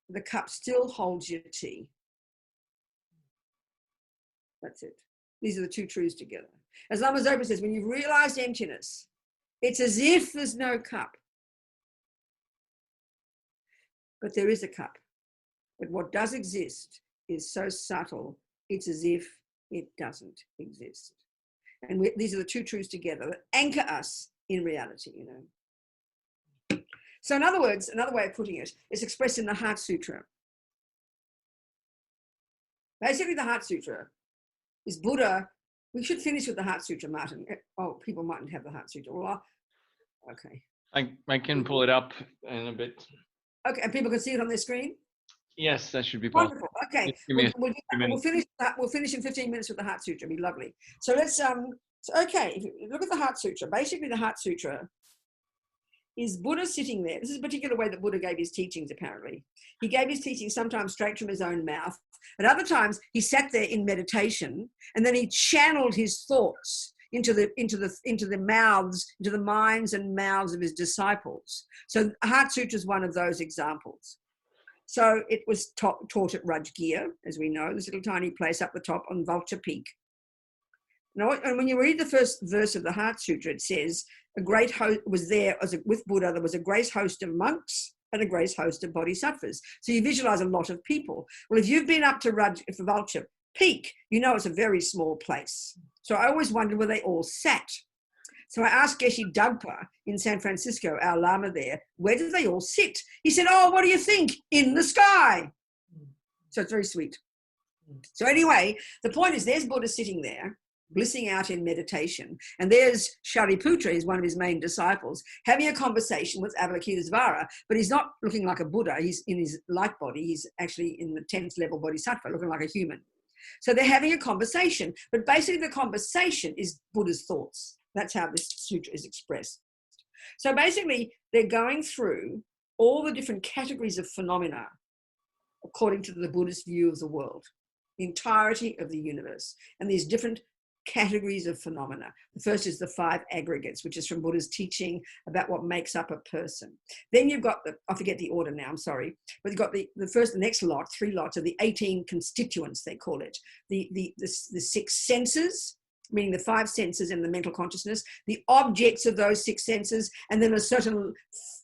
the cup still holds your tea. That's it. These are the two truths together. As Lama Zopa says, when you've realized emptiness, it's as if there's no cup. But there is a cup. But what does exist is so subtle, it's as if it doesn't exist. And these are the two truths together that anchor us in reality, you know. So in other words, another way of putting it is expressed in the Heart Sutra. Basically, the Heart Sutra is Buddha. We should finish with the Heart Sutra, Martin. Oh, people mightn't have the Heart Sutra. Well, okay. I can pull it up in a bit. Okay, and people can see it on their screen? Yes, that should be possible. Wonderful. Okay, we'll finish in 15 minutes with the Heart Sutra. It'll be lovely. So let's okay, if you look at the Heart Sutra. Basically, the Heart Sutra is Buddha sitting there. This is a particular way that Buddha gave his teachings, apparently. He gave his teachings sometimes straight from his own mouth. At other times, he sat there in meditation, and then he channeled his thoughts into the minds and mouths of his disciples. So Heart Sutra is one of those examples. So it was taught at Rajgir, as we know, this little tiny place up the top on Vulture Peak. Now, and when you read the first verse of the Heart Sutra, it says, a great host was there, with Buddha, there was a great host of monks and a great host of bodhisattvas. So you visualize a lot of people. Well, if you've been up to Vulture Peak, you know it's a very small place. So I always wondered where they all sat. So I asked Geshe Dagpa in San Francisco, our Lama there, where did they all sit? He said, oh, what do you think? In the sky. So it's very sweet. So anyway, the point is there's Buddha sitting there, blissing out in meditation. And there's Shariputra, he's one of his main disciples, having a conversation with Avalokitesvara, but he's not looking like a Buddha. He's in his light body. He's actually in the 10th level bodhisattva, looking like a human. So they're having a conversation, but basically the conversation is Buddha's thoughts. That's how this sutra is expressed. So basically, they're going through all the different categories of phenomena according to the Buddhist view of the world, the entirety of the universe, and these different categories of phenomena. The first is the 5 aggregates, which is from Buddha's teaching about what makes up a person. Then you've got I forget the order now, I'm sorry, but you've got the next lot, 3 lots of the 18 constituents, they call it. The 6 senses, meaning the 5 senses and the mental consciousness, the objects of those 6 senses, and then a certain,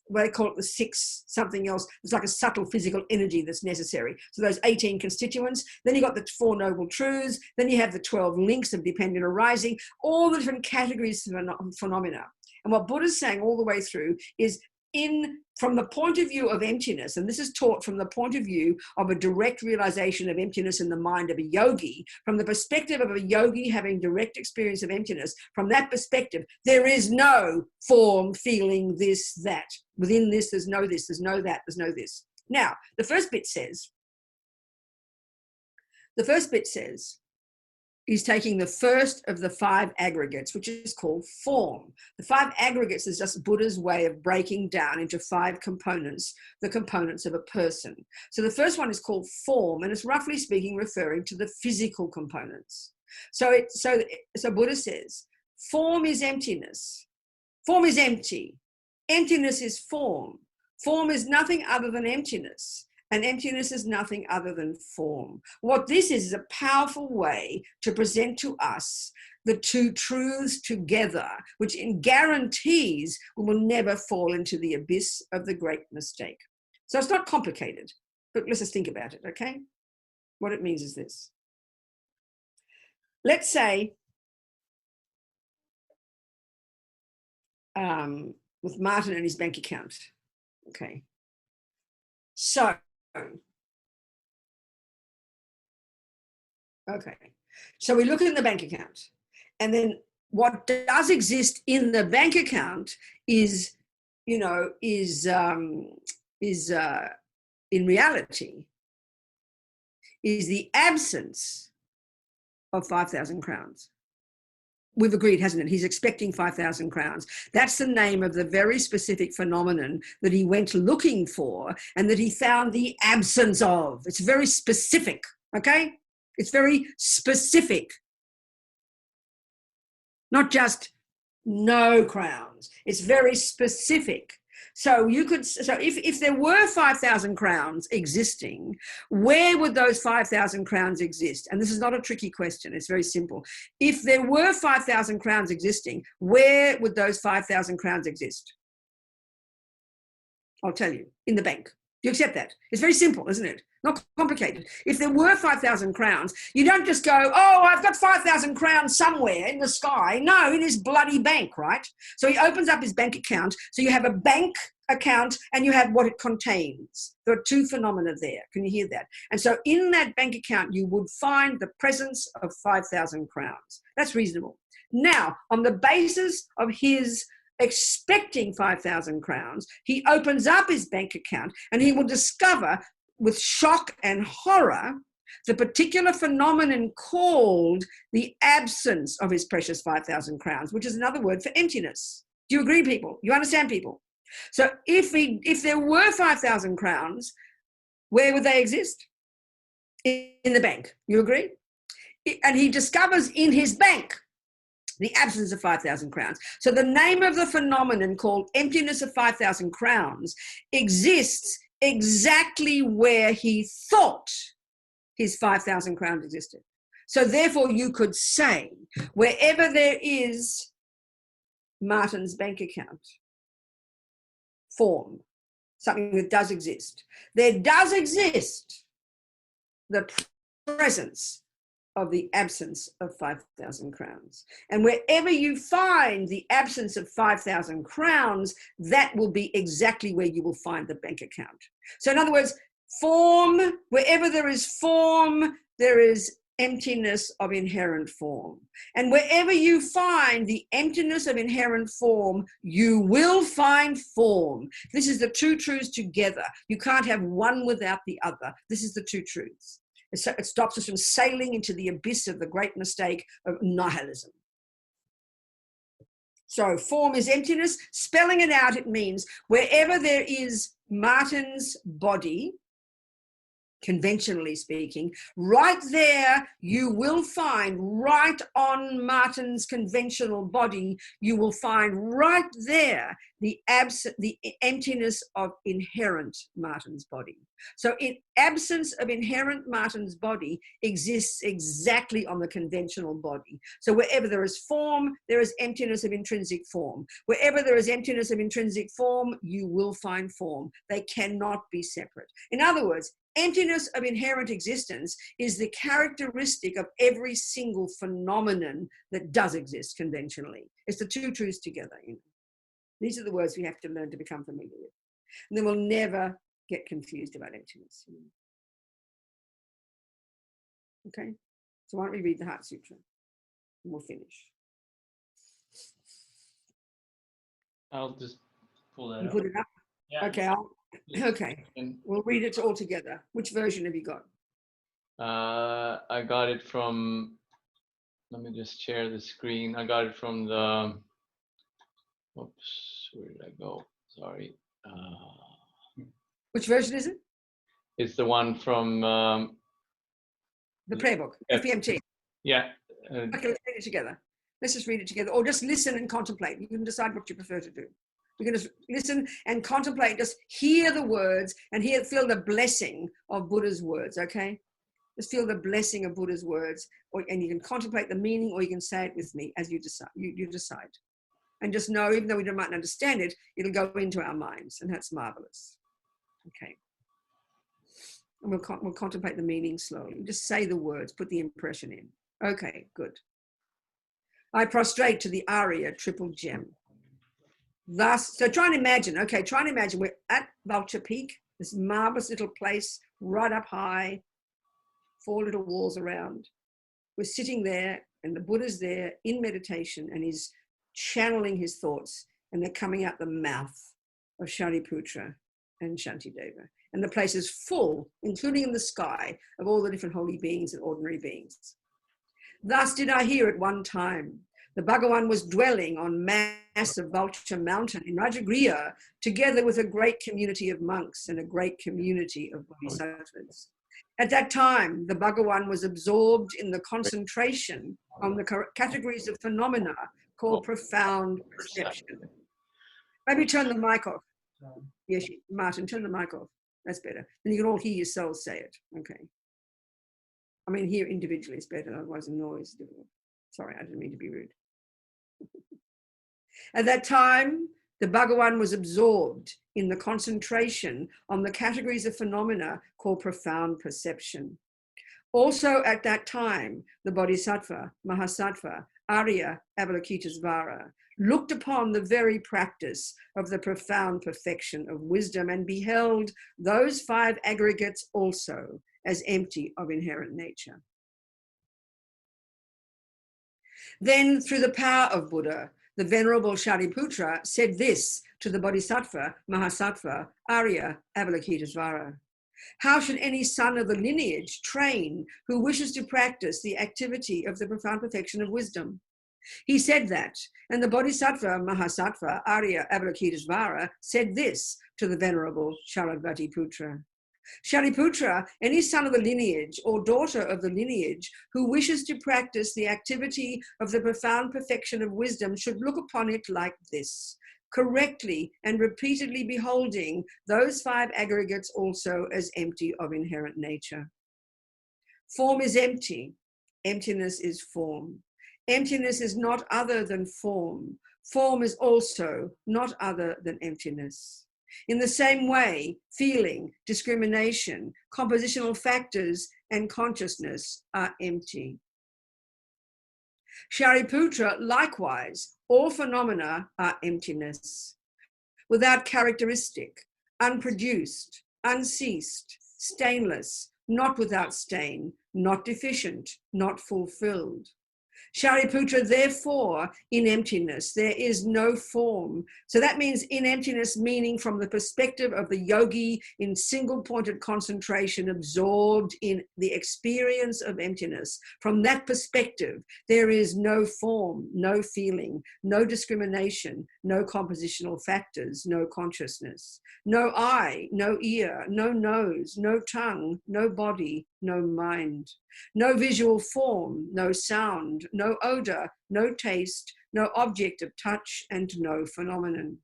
what they call it, the 6 something else. It's like a subtle physical energy that's necessary. So those 18 constituents. Then you got the 4 noble truths. Then you have the 12 links of dependent arising, all the different categories of phenomena. And what Buddha's saying all the way through is from the point of view of emptiness, and this is taught from the point of view of a direct realization of emptiness in the mind of a yogi, from the perspective of a yogi having direct experience of emptiness, from that perspective, there is no form, feeling, this, that. Within this, there's no this, there's no that, there's no this. Now, the first bit says, he's taking the first of the 5 aggregates, which is called form. The 5 aggregates is just Buddha's way of breaking down into 5 components, the components of a person. So the first one is called form, and it's roughly speaking referring to the physical components. So Buddha says, form is emptiness. Form is empty. Emptiness is form. Form is nothing other than emptiness. And emptiness is nothing other than form. What this is a powerful way to present to us the two truths together, which guarantees we will never fall into the abyss of the great mistake. So it's not complicated, but let's just think about it, okay? What it means is this. Let's say, with Martin and his bank account, okay? So, okay. So we look in the bank account, and then what does exist in the bank account is, you know, is in reality, is the absence of 5,000 crowns. We've agreed, hasn't it? He's expecting 5,000 crowns. That's the name of the very specific phenomenon that he went looking for and that he found the absence of. It's very specific, okay? It's very specific. Not just no crowns. It's very specific. So you could, so if there were 5,000 crowns existing, where would those 5,000 crowns exist? And this is not a tricky question. It's very simple. If there were 5,000 crowns existing, where would those 5,000 crowns exist? I'll tell you, in the bank. Do you accept that? It's very simple, isn't it? Not complicated. If there were 5,000 crowns, you don't just go, oh, I've got 5,000 crowns somewhere in the sky. No, in his bloody bank, right? So he opens up his bank account. So you have a bank account and you have what it contains. There are two phenomena there. Can you hear that? And so in that bank account, you would find the presence of 5,000 crowns. That's reasonable. Now, on the basis of his expecting 5,000 crowns, he opens up his bank account and he will discover with shock and horror the particular phenomenon called the absence of his precious 5,000 crowns, which is another word for emptiness. Do you agree, people? You understand, people? So if there were 5,000 crowns, where would they exist? In the bank. You agree? And he discovers in his bank the absence of 5,000 crowns. So the name of the phenomenon called emptiness of 5,000 crowns exists exactly where he thought his 5,000 crowns existed. So therefore you could say, wherever there is Martin's bank account form, something that does exist, there does exist the presence of the absence of 5,000 crowns. And wherever you find the absence of 5,000 crowns, that will be exactly where you will find the bank account. So in other words, form, wherever there is form, there is emptiness of inherent form. And wherever you find the emptiness of inherent form, you will find form. This is the two truths together. You can't have one without the other. This is the two truths. It stops us from sailing into the abyss of the great mistake of nihilism. So form is emptiness. Spelling it out, it means wherever there is Martin's body, conventionally speaking, right there you will find, right on Martin's conventional body, you will find right there the emptiness of inherent Martin's body. So in absence of inherent Martin's body exists exactly on the conventional body. So wherever there is form, there is emptiness of intrinsic form. Wherever there is emptiness of intrinsic form, you will find form. They cannot be separate. In other words, emptiness of inherent existence is the characteristic of every single phenomenon that does exist conventionally. It's the two truths together. You know? These are the words we have to learn to become familiar with. And then we'll never get confused about emptiness. You know? Okay? So why don't we read the Heart Sutra and we'll finish. I'll just pull that You up. put it up? Yeah. Okay, okay. We'll read it all together. Which version have you got? I got it from, let me just share the screen. I got it from the, oops, where did I go? Sorry. Which version is it? It's the one from The prayer book, fpmt. Yeah. Okay, let's read it together. Let's just read it together, or just listen and contemplate. You can decide what you prefer to do. You can just listen and contemplate, just hear the words and feel the blessing of Buddha's words, okay? Just feel the blessing of Buddha's words, and you can contemplate the meaning, or you can say it with me as you decide. You decide. And just know, even though we might not understand it, it'll go into our minds, and that's marvelous. Okay. And we'll contemplate the meaning slowly. Just say the words, put the impression in. Okay, good. I prostrate to the Arya triple gem. Thus, so try and imagine, we're at Vulture Peak, this marvelous little place right up high, 4 little walls around. We're sitting there, and the Buddha's there in meditation, and he's channeling his thoughts, and they're coming out the mouth of Shariputra and Shantideva. And the place is full, including in the sky, of all the different holy beings and ordinary beings. Thus did I hear at one time, the Bhagavan was dwelling on massive Vulture Mountain in Rajagriha, together with a great community of monks and a great community of bodhisattvas. At that time, the Bhagavan was absorbed in the concentration on the categories of phenomena called profound perception. Maybe turn the mic off. Yeshe, Martin, turn the mic off. That's better. Then you can all hear yourselves say it. Okay. I mean, here individually is better, otherwise the noise is difficult. Sorry, I didn't mean to be rude. At that time, the Bhagavan was absorbed in the concentration on the categories of phenomena called profound perception. Also at that time, the Bodhisattva, Mahasattva, Arya Avalokitesvara looked upon the very practice of the profound perfection of wisdom and beheld those 5 aggregates also as empty of inherent nature. Then, through the power of Buddha, the Venerable Shariputra said this to the Bodhisattva, Mahasattva, Arya Avalokitesvara. How should any son of the lineage train who wishes to practice the activity of the profound perfection of wisdom? He said that, and the Bodhisattva, Mahasattva, Arya Avalokitesvara said this to the Venerable Shariputra. Shariputra, any son of the lineage or daughter of the lineage who wishes to practice the activity of the profound perfection of wisdom should look upon it like this, correctly and repeatedly beholding those 5 aggregates also as empty of inherent nature. Form is empty. Emptiness is form. Emptiness is not other than form. Form is also not other than emptiness. In the same way, feeling, discrimination, compositional factors, and consciousness are empty. Shariputra, likewise, all phenomena are emptiness, without characteristic, unproduced, unceased, stainless, not without stain, not deficient, not fulfilled. Shariputra, therefore, in emptiness, there is no form. So that means in emptiness, meaning from the perspective of the yogi in single-pointed concentration, absorbed in the experience of emptiness. From that perspective, there is no form, no feeling, no discrimination, no compositional factors, no consciousness, no eye, no ear, no nose, no tongue, no body, no mind, no visual form, no sound, no odor, no taste, no object of touch, and no phenomenon.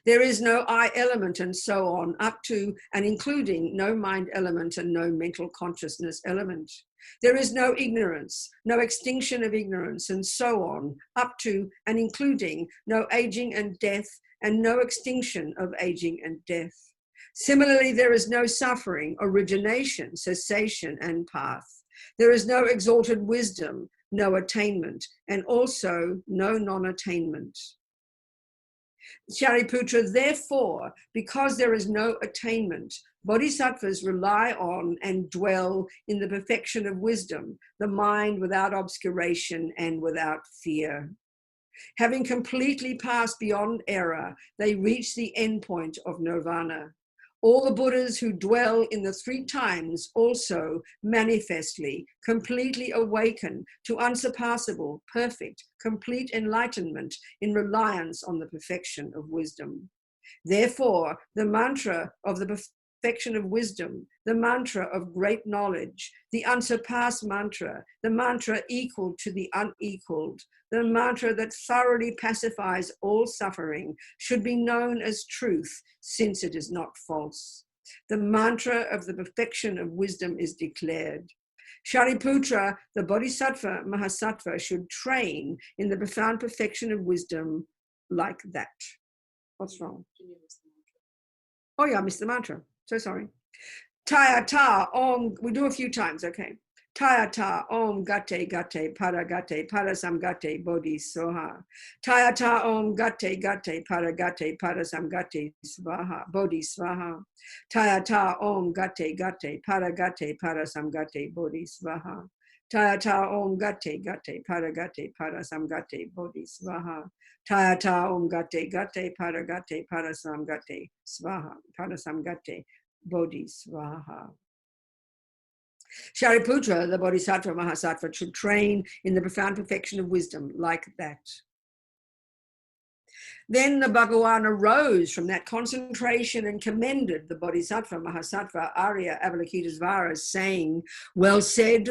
There is no I element and so on, up to and including no mind element and no mental consciousness element. There is no ignorance, no extinction of ignorance, and so on, up to and including no aging and death, and no extinction of aging and death. Similarly, there is no suffering, origination, cessation, and path. There is no exalted wisdom, no attainment, and also no non-attainment. Shariputra, therefore, because there is no attainment, bodhisattvas rely on and dwell in the perfection of wisdom, the mind without obscuration and without fear. Having completely passed beyond error, they reach the endpoint of nirvana. All the Buddhas who dwell in the 3 times also manifestly, completely awaken to unsurpassable, perfect, complete enlightenment in reliance on the perfection of wisdom. Therefore, the mantra of the perfection of wisdom, the mantra of great knowledge, the unsurpassed mantra, the mantra equal to the unequaled, the mantra that thoroughly pacifies all suffering, should be known as truth, since it is not false. The mantra of the perfection of wisdom is declared. Shariputra, the Bodhisattva Mahasattva, should train in the profound perfection of wisdom like that. What's wrong? Oh yeah, I missed the mantra. So sorry. Taya ta om, we do a few times, okay. Taya ta om gate gate para gate para samgate bodhi soha. Taya ta om gate gate para gate para samgate svaha bodhi svaha. Taya ta om gate gate para gate para samgate bodhi svaha. Taya ta om gate gate para gate para samgate bodhi svaha. Taya ta om gate gate para gate para samgate svaha. Para samgate bodhi svaha. Shariputra, the Bodhisattva Mahasattva, should train in the profound perfection of wisdom like that. Then the Bhagavan arose from that concentration and commended the Bodhisattva Mahasattva Arya Avalokitesvara, saying, well said,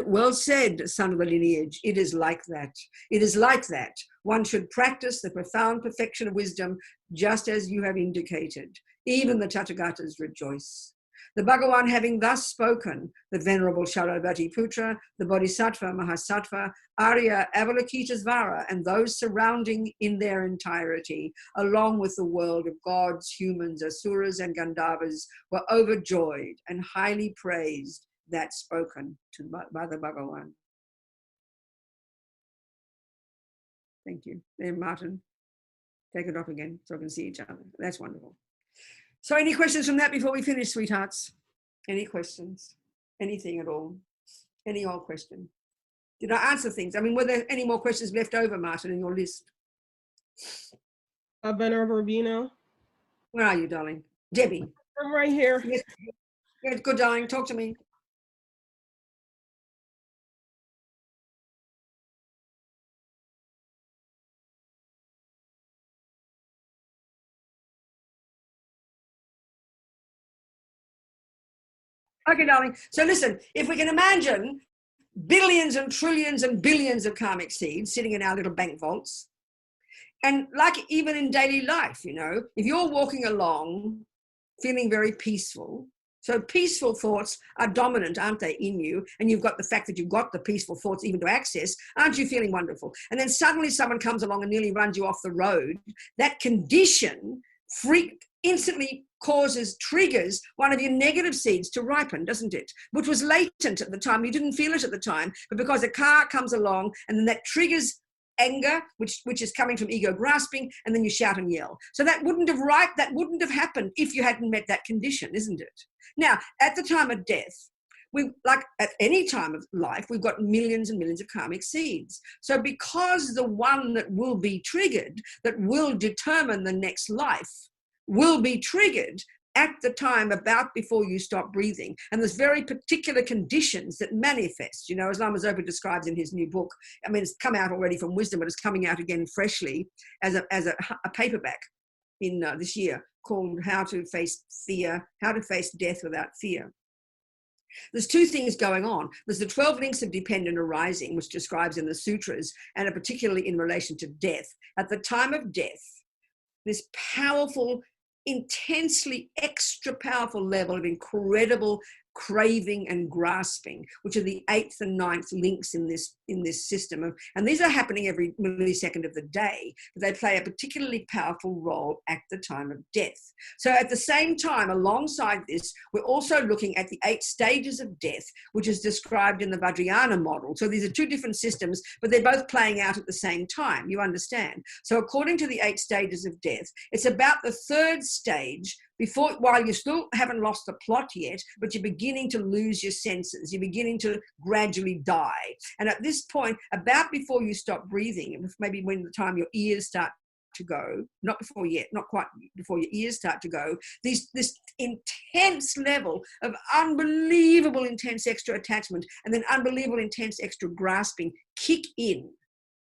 son of the lineage. It is like that. It is like that. One should practice the profound perfection of wisdom just as you have indicated. Even the Tathagatas rejoice. The Bhagavan having thus spoken, the Venerable Shariputra, the Bodhisattva Mahasattva, Arya Avalokitesvara, and those surrounding in their entirety, along with the world of gods, humans, asuras, and Gandharvas, were overjoyed and highly praised that spoken by the Bhagavan. Thank you. There, Martin. Take it off again so I can see each other. That's wonderful. So any questions from that before we finish, sweethearts? Any questions? Anything at all? Any old question? Did I answer things? I mean, were there any more questions left over, Martin, in your list? Venerable Robina. Where are you, darling? Debbie. I'm right here. Yes. Yes, good, darling. Talk to me. Okay, darling. So listen, if we can imagine billions and trillions and billions of karmic seeds sitting in our little bank vaults, and like even in daily life, you know, if you're walking along feeling very peaceful, so peaceful thoughts are dominant, aren't they, in you? And you've got the fact that you've got the peaceful thoughts even to access, aren't you feeling wonderful? And then suddenly someone comes along and nearly runs you off the road. That condition instantly triggers one of your negative seeds to ripen, doesn't it? Which was latent at the time. You didn't feel it at the time, but because a car comes along and then that triggers anger, which is coming from ego grasping, and then you shout and yell. So that wouldn't have happened if you hadn't met that condition, isn't it? Now, at the time of death, like at any time of life, we've got millions and millions of karmic seeds. So because the one that will be triggered, that will determine the next life, will be triggered at the time about before you stop breathing. And there's very particular conditions that manifest, you know, as Lama Zopa describes in his new book. I mean, it's come out already from Wisdom, but it's coming out again freshly as a paperback in this year called How to Face Fear, How to Face Death Without Fear. There's two things going on. There's the 12 links of dependent arising, which describes in the sutras, and are particularly in relation to death. At the time of death, this powerful, intensely extra powerful level of incredible craving and grasping, which are the 8th and 9th links in this system. And these are happening every millisecond of the day, but they play a particularly powerful role at the time of death. So at the same time, alongside this, we're also looking at the 8 stages of death, which is described in the Vajrayana model. So these are two different systems, but they're both playing out at the same time, you understand? So according to the 8 stages of death, it's about the 3rd stage while you still haven't lost the plot yet, but you're beginning to lose your senses, you're beginning to gradually die. And at this point, about before you stop breathing, maybe when the time your ears start to go, not before yet, not quite before your ears start to go, this intense level of unbelievable intense extra attachment and then unbelievable intense extra grasping kick in,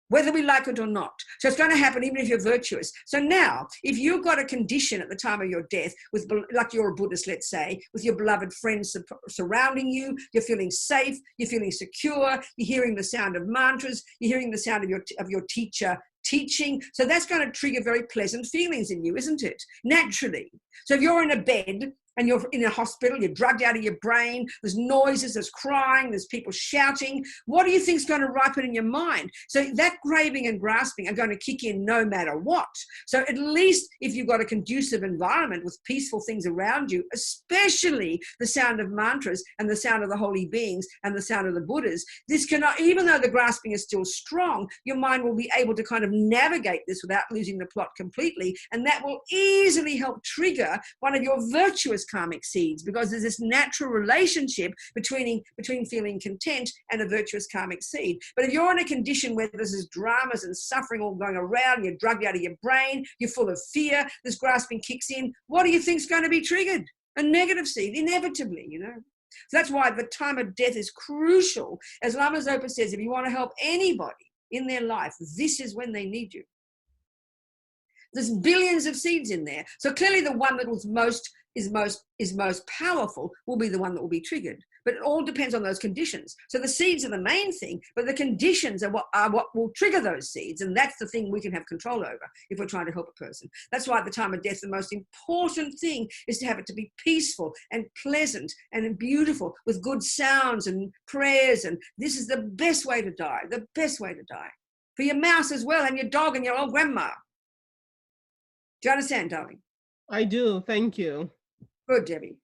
whether we like it or not. So it's going to happen even if you're virtuous. So now, if you've got a condition at the time of your death, with, like you're a Buddhist, let's say, with your beloved friends surrounding you, you're feeling safe, you're feeling secure, you're hearing the sound of mantras, you're hearing the sound of your teacher teaching. So that's going to trigger very pleasant feelings in you, isn't it? Naturally. So if you're in a bed and you're in a hospital, you're drugged out of your brain, there's noises, there's crying, there's people shouting, what do you think is going to ripen in your mind? So that craving and grasping are going to kick in no matter what. So at least if you've got a conducive environment with peaceful things around you, especially the sound of mantras and the sound of the holy beings and the sound of the Buddhas, this cannot, even though the grasping is still strong, your mind will be able to kind of navigate this without losing the plot completely, and that will easily help trigger one of your virtuous karmic seeds, because there's this natural relationship between feeling content and a virtuous karmic seed. But if you're in a condition where there's this dramas and suffering all going around, you're drugged out of your brain, you're full of fear, this grasping kicks in, what do you think is going to be triggered? A negative seed, inevitably, you know. So that's why the time of death is crucial. As Lama Zopa says, if you want to help anybody in their life, this is when they need you. There's billions of seeds in there. So clearly the one that was most powerful will be the one that will be triggered. But it all depends on those conditions. So the seeds are the main thing, but the conditions are what will trigger those seeds. And that's the thing we can have control over if we're trying to help a person. That's why at the time of death, the most important thing is to have it to be peaceful and pleasant and beautiful with good sounds and prayers. And this is the best way to die, the best way to die. For your mouse as well, and your dog and your old grandma. Do you understand, darling? I do. Thank you. Good, Debbie.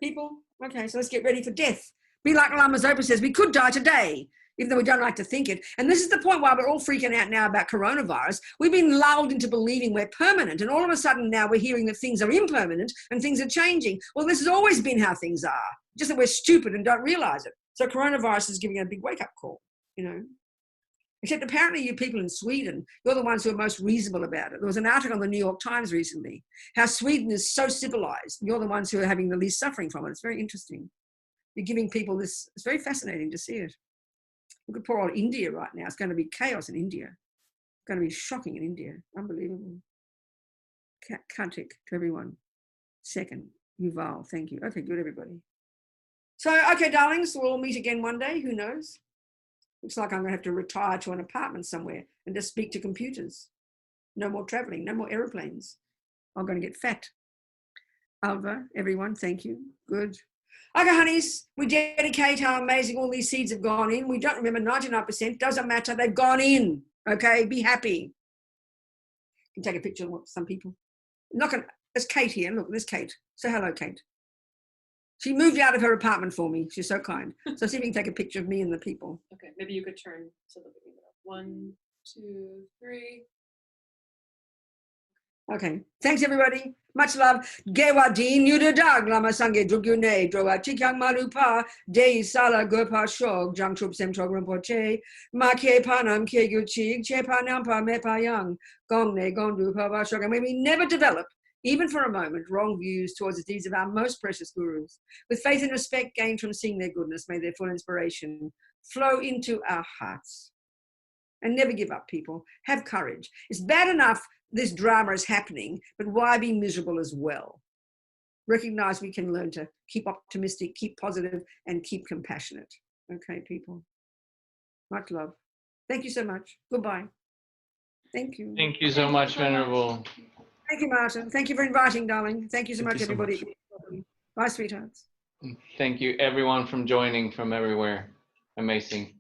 People, okay, so let's get ready for death. Be like Lama Zopa says, we could die today, even though we don't like to think it. And this is the point why we're all freaking out now about coronavirus. We've been lulled into believing we're permanent, and all of a sudden now we're hearing that things are impermanent and things are changing. Well, this has always been how things are, just that we're stupid and don't realize it. So coronavirus is giving a big wake-up call, you know. Except apparently you people in Sweden, you're the ones who are most reasonable about it. There was an article in the New York Times recently, how Sweden is so civilized. You're the ones who are having the least suffering from it. It's very interesting. You're giving people this, it's very fascinating to see it. Look at poor old India right now. It's going to be chaos in India. It's going to be shocking in India. Unbelievable. Kantik to everyone. Second, Yuval, thank you. Okay, good, everybody. So, okay, darlings, we'll all meet again one day. Who knows? Looks like I'm going to have to retire to an apartment somewhere and just speak to computers. No more traveling, no more aeroplanes. I'm going to get fat. Alva, everyone, thank you. Good. Okay, honeys, we dedicate how amazing all these seeds have gone in. We don't remember 99%. Doesn't matter. They've gone in. Okay, be happy. You can take a picture of some people. I'm not going to, there's Kate here. Look, there's Kate. Say hello, Kate. She moved out of her apartment for me. She's so kind. So see if you can take a picture of me and the people. Okay, maybe you could turn so that we can go. 1, 2, 3. Okay, thanks everybody. Much love. Gewa din yuda dag lama sange drugyune drowa chikyang marupa dei sala gopa shog jang trup sem trog rinpoche ma ke panam ke guchig che panam pa me pa yang gong ne gong du pa ba shog. And when we never develop, even for a moment, wrong views towards the deeds of our most precious gurus, with faith and respect gained from seeing their goodness, may their full inspiration flow into our hearts. And never give up, people. Have courage. It's bad enough this drama is happening, but why be miserable as well? Recognize we can learn to keep optimistic, keep positive, and keep compassionate. Okay, people. Much love. Thank you so much. Goodbye. Thank you. Thank you so much, Venerable. Thank you, Martin. Thank you for inviting, darling. Thank you so Thank much, you so everybody. much. Bye, sweethearts. Thank you, everyone, from joining from everywhere. Amazing.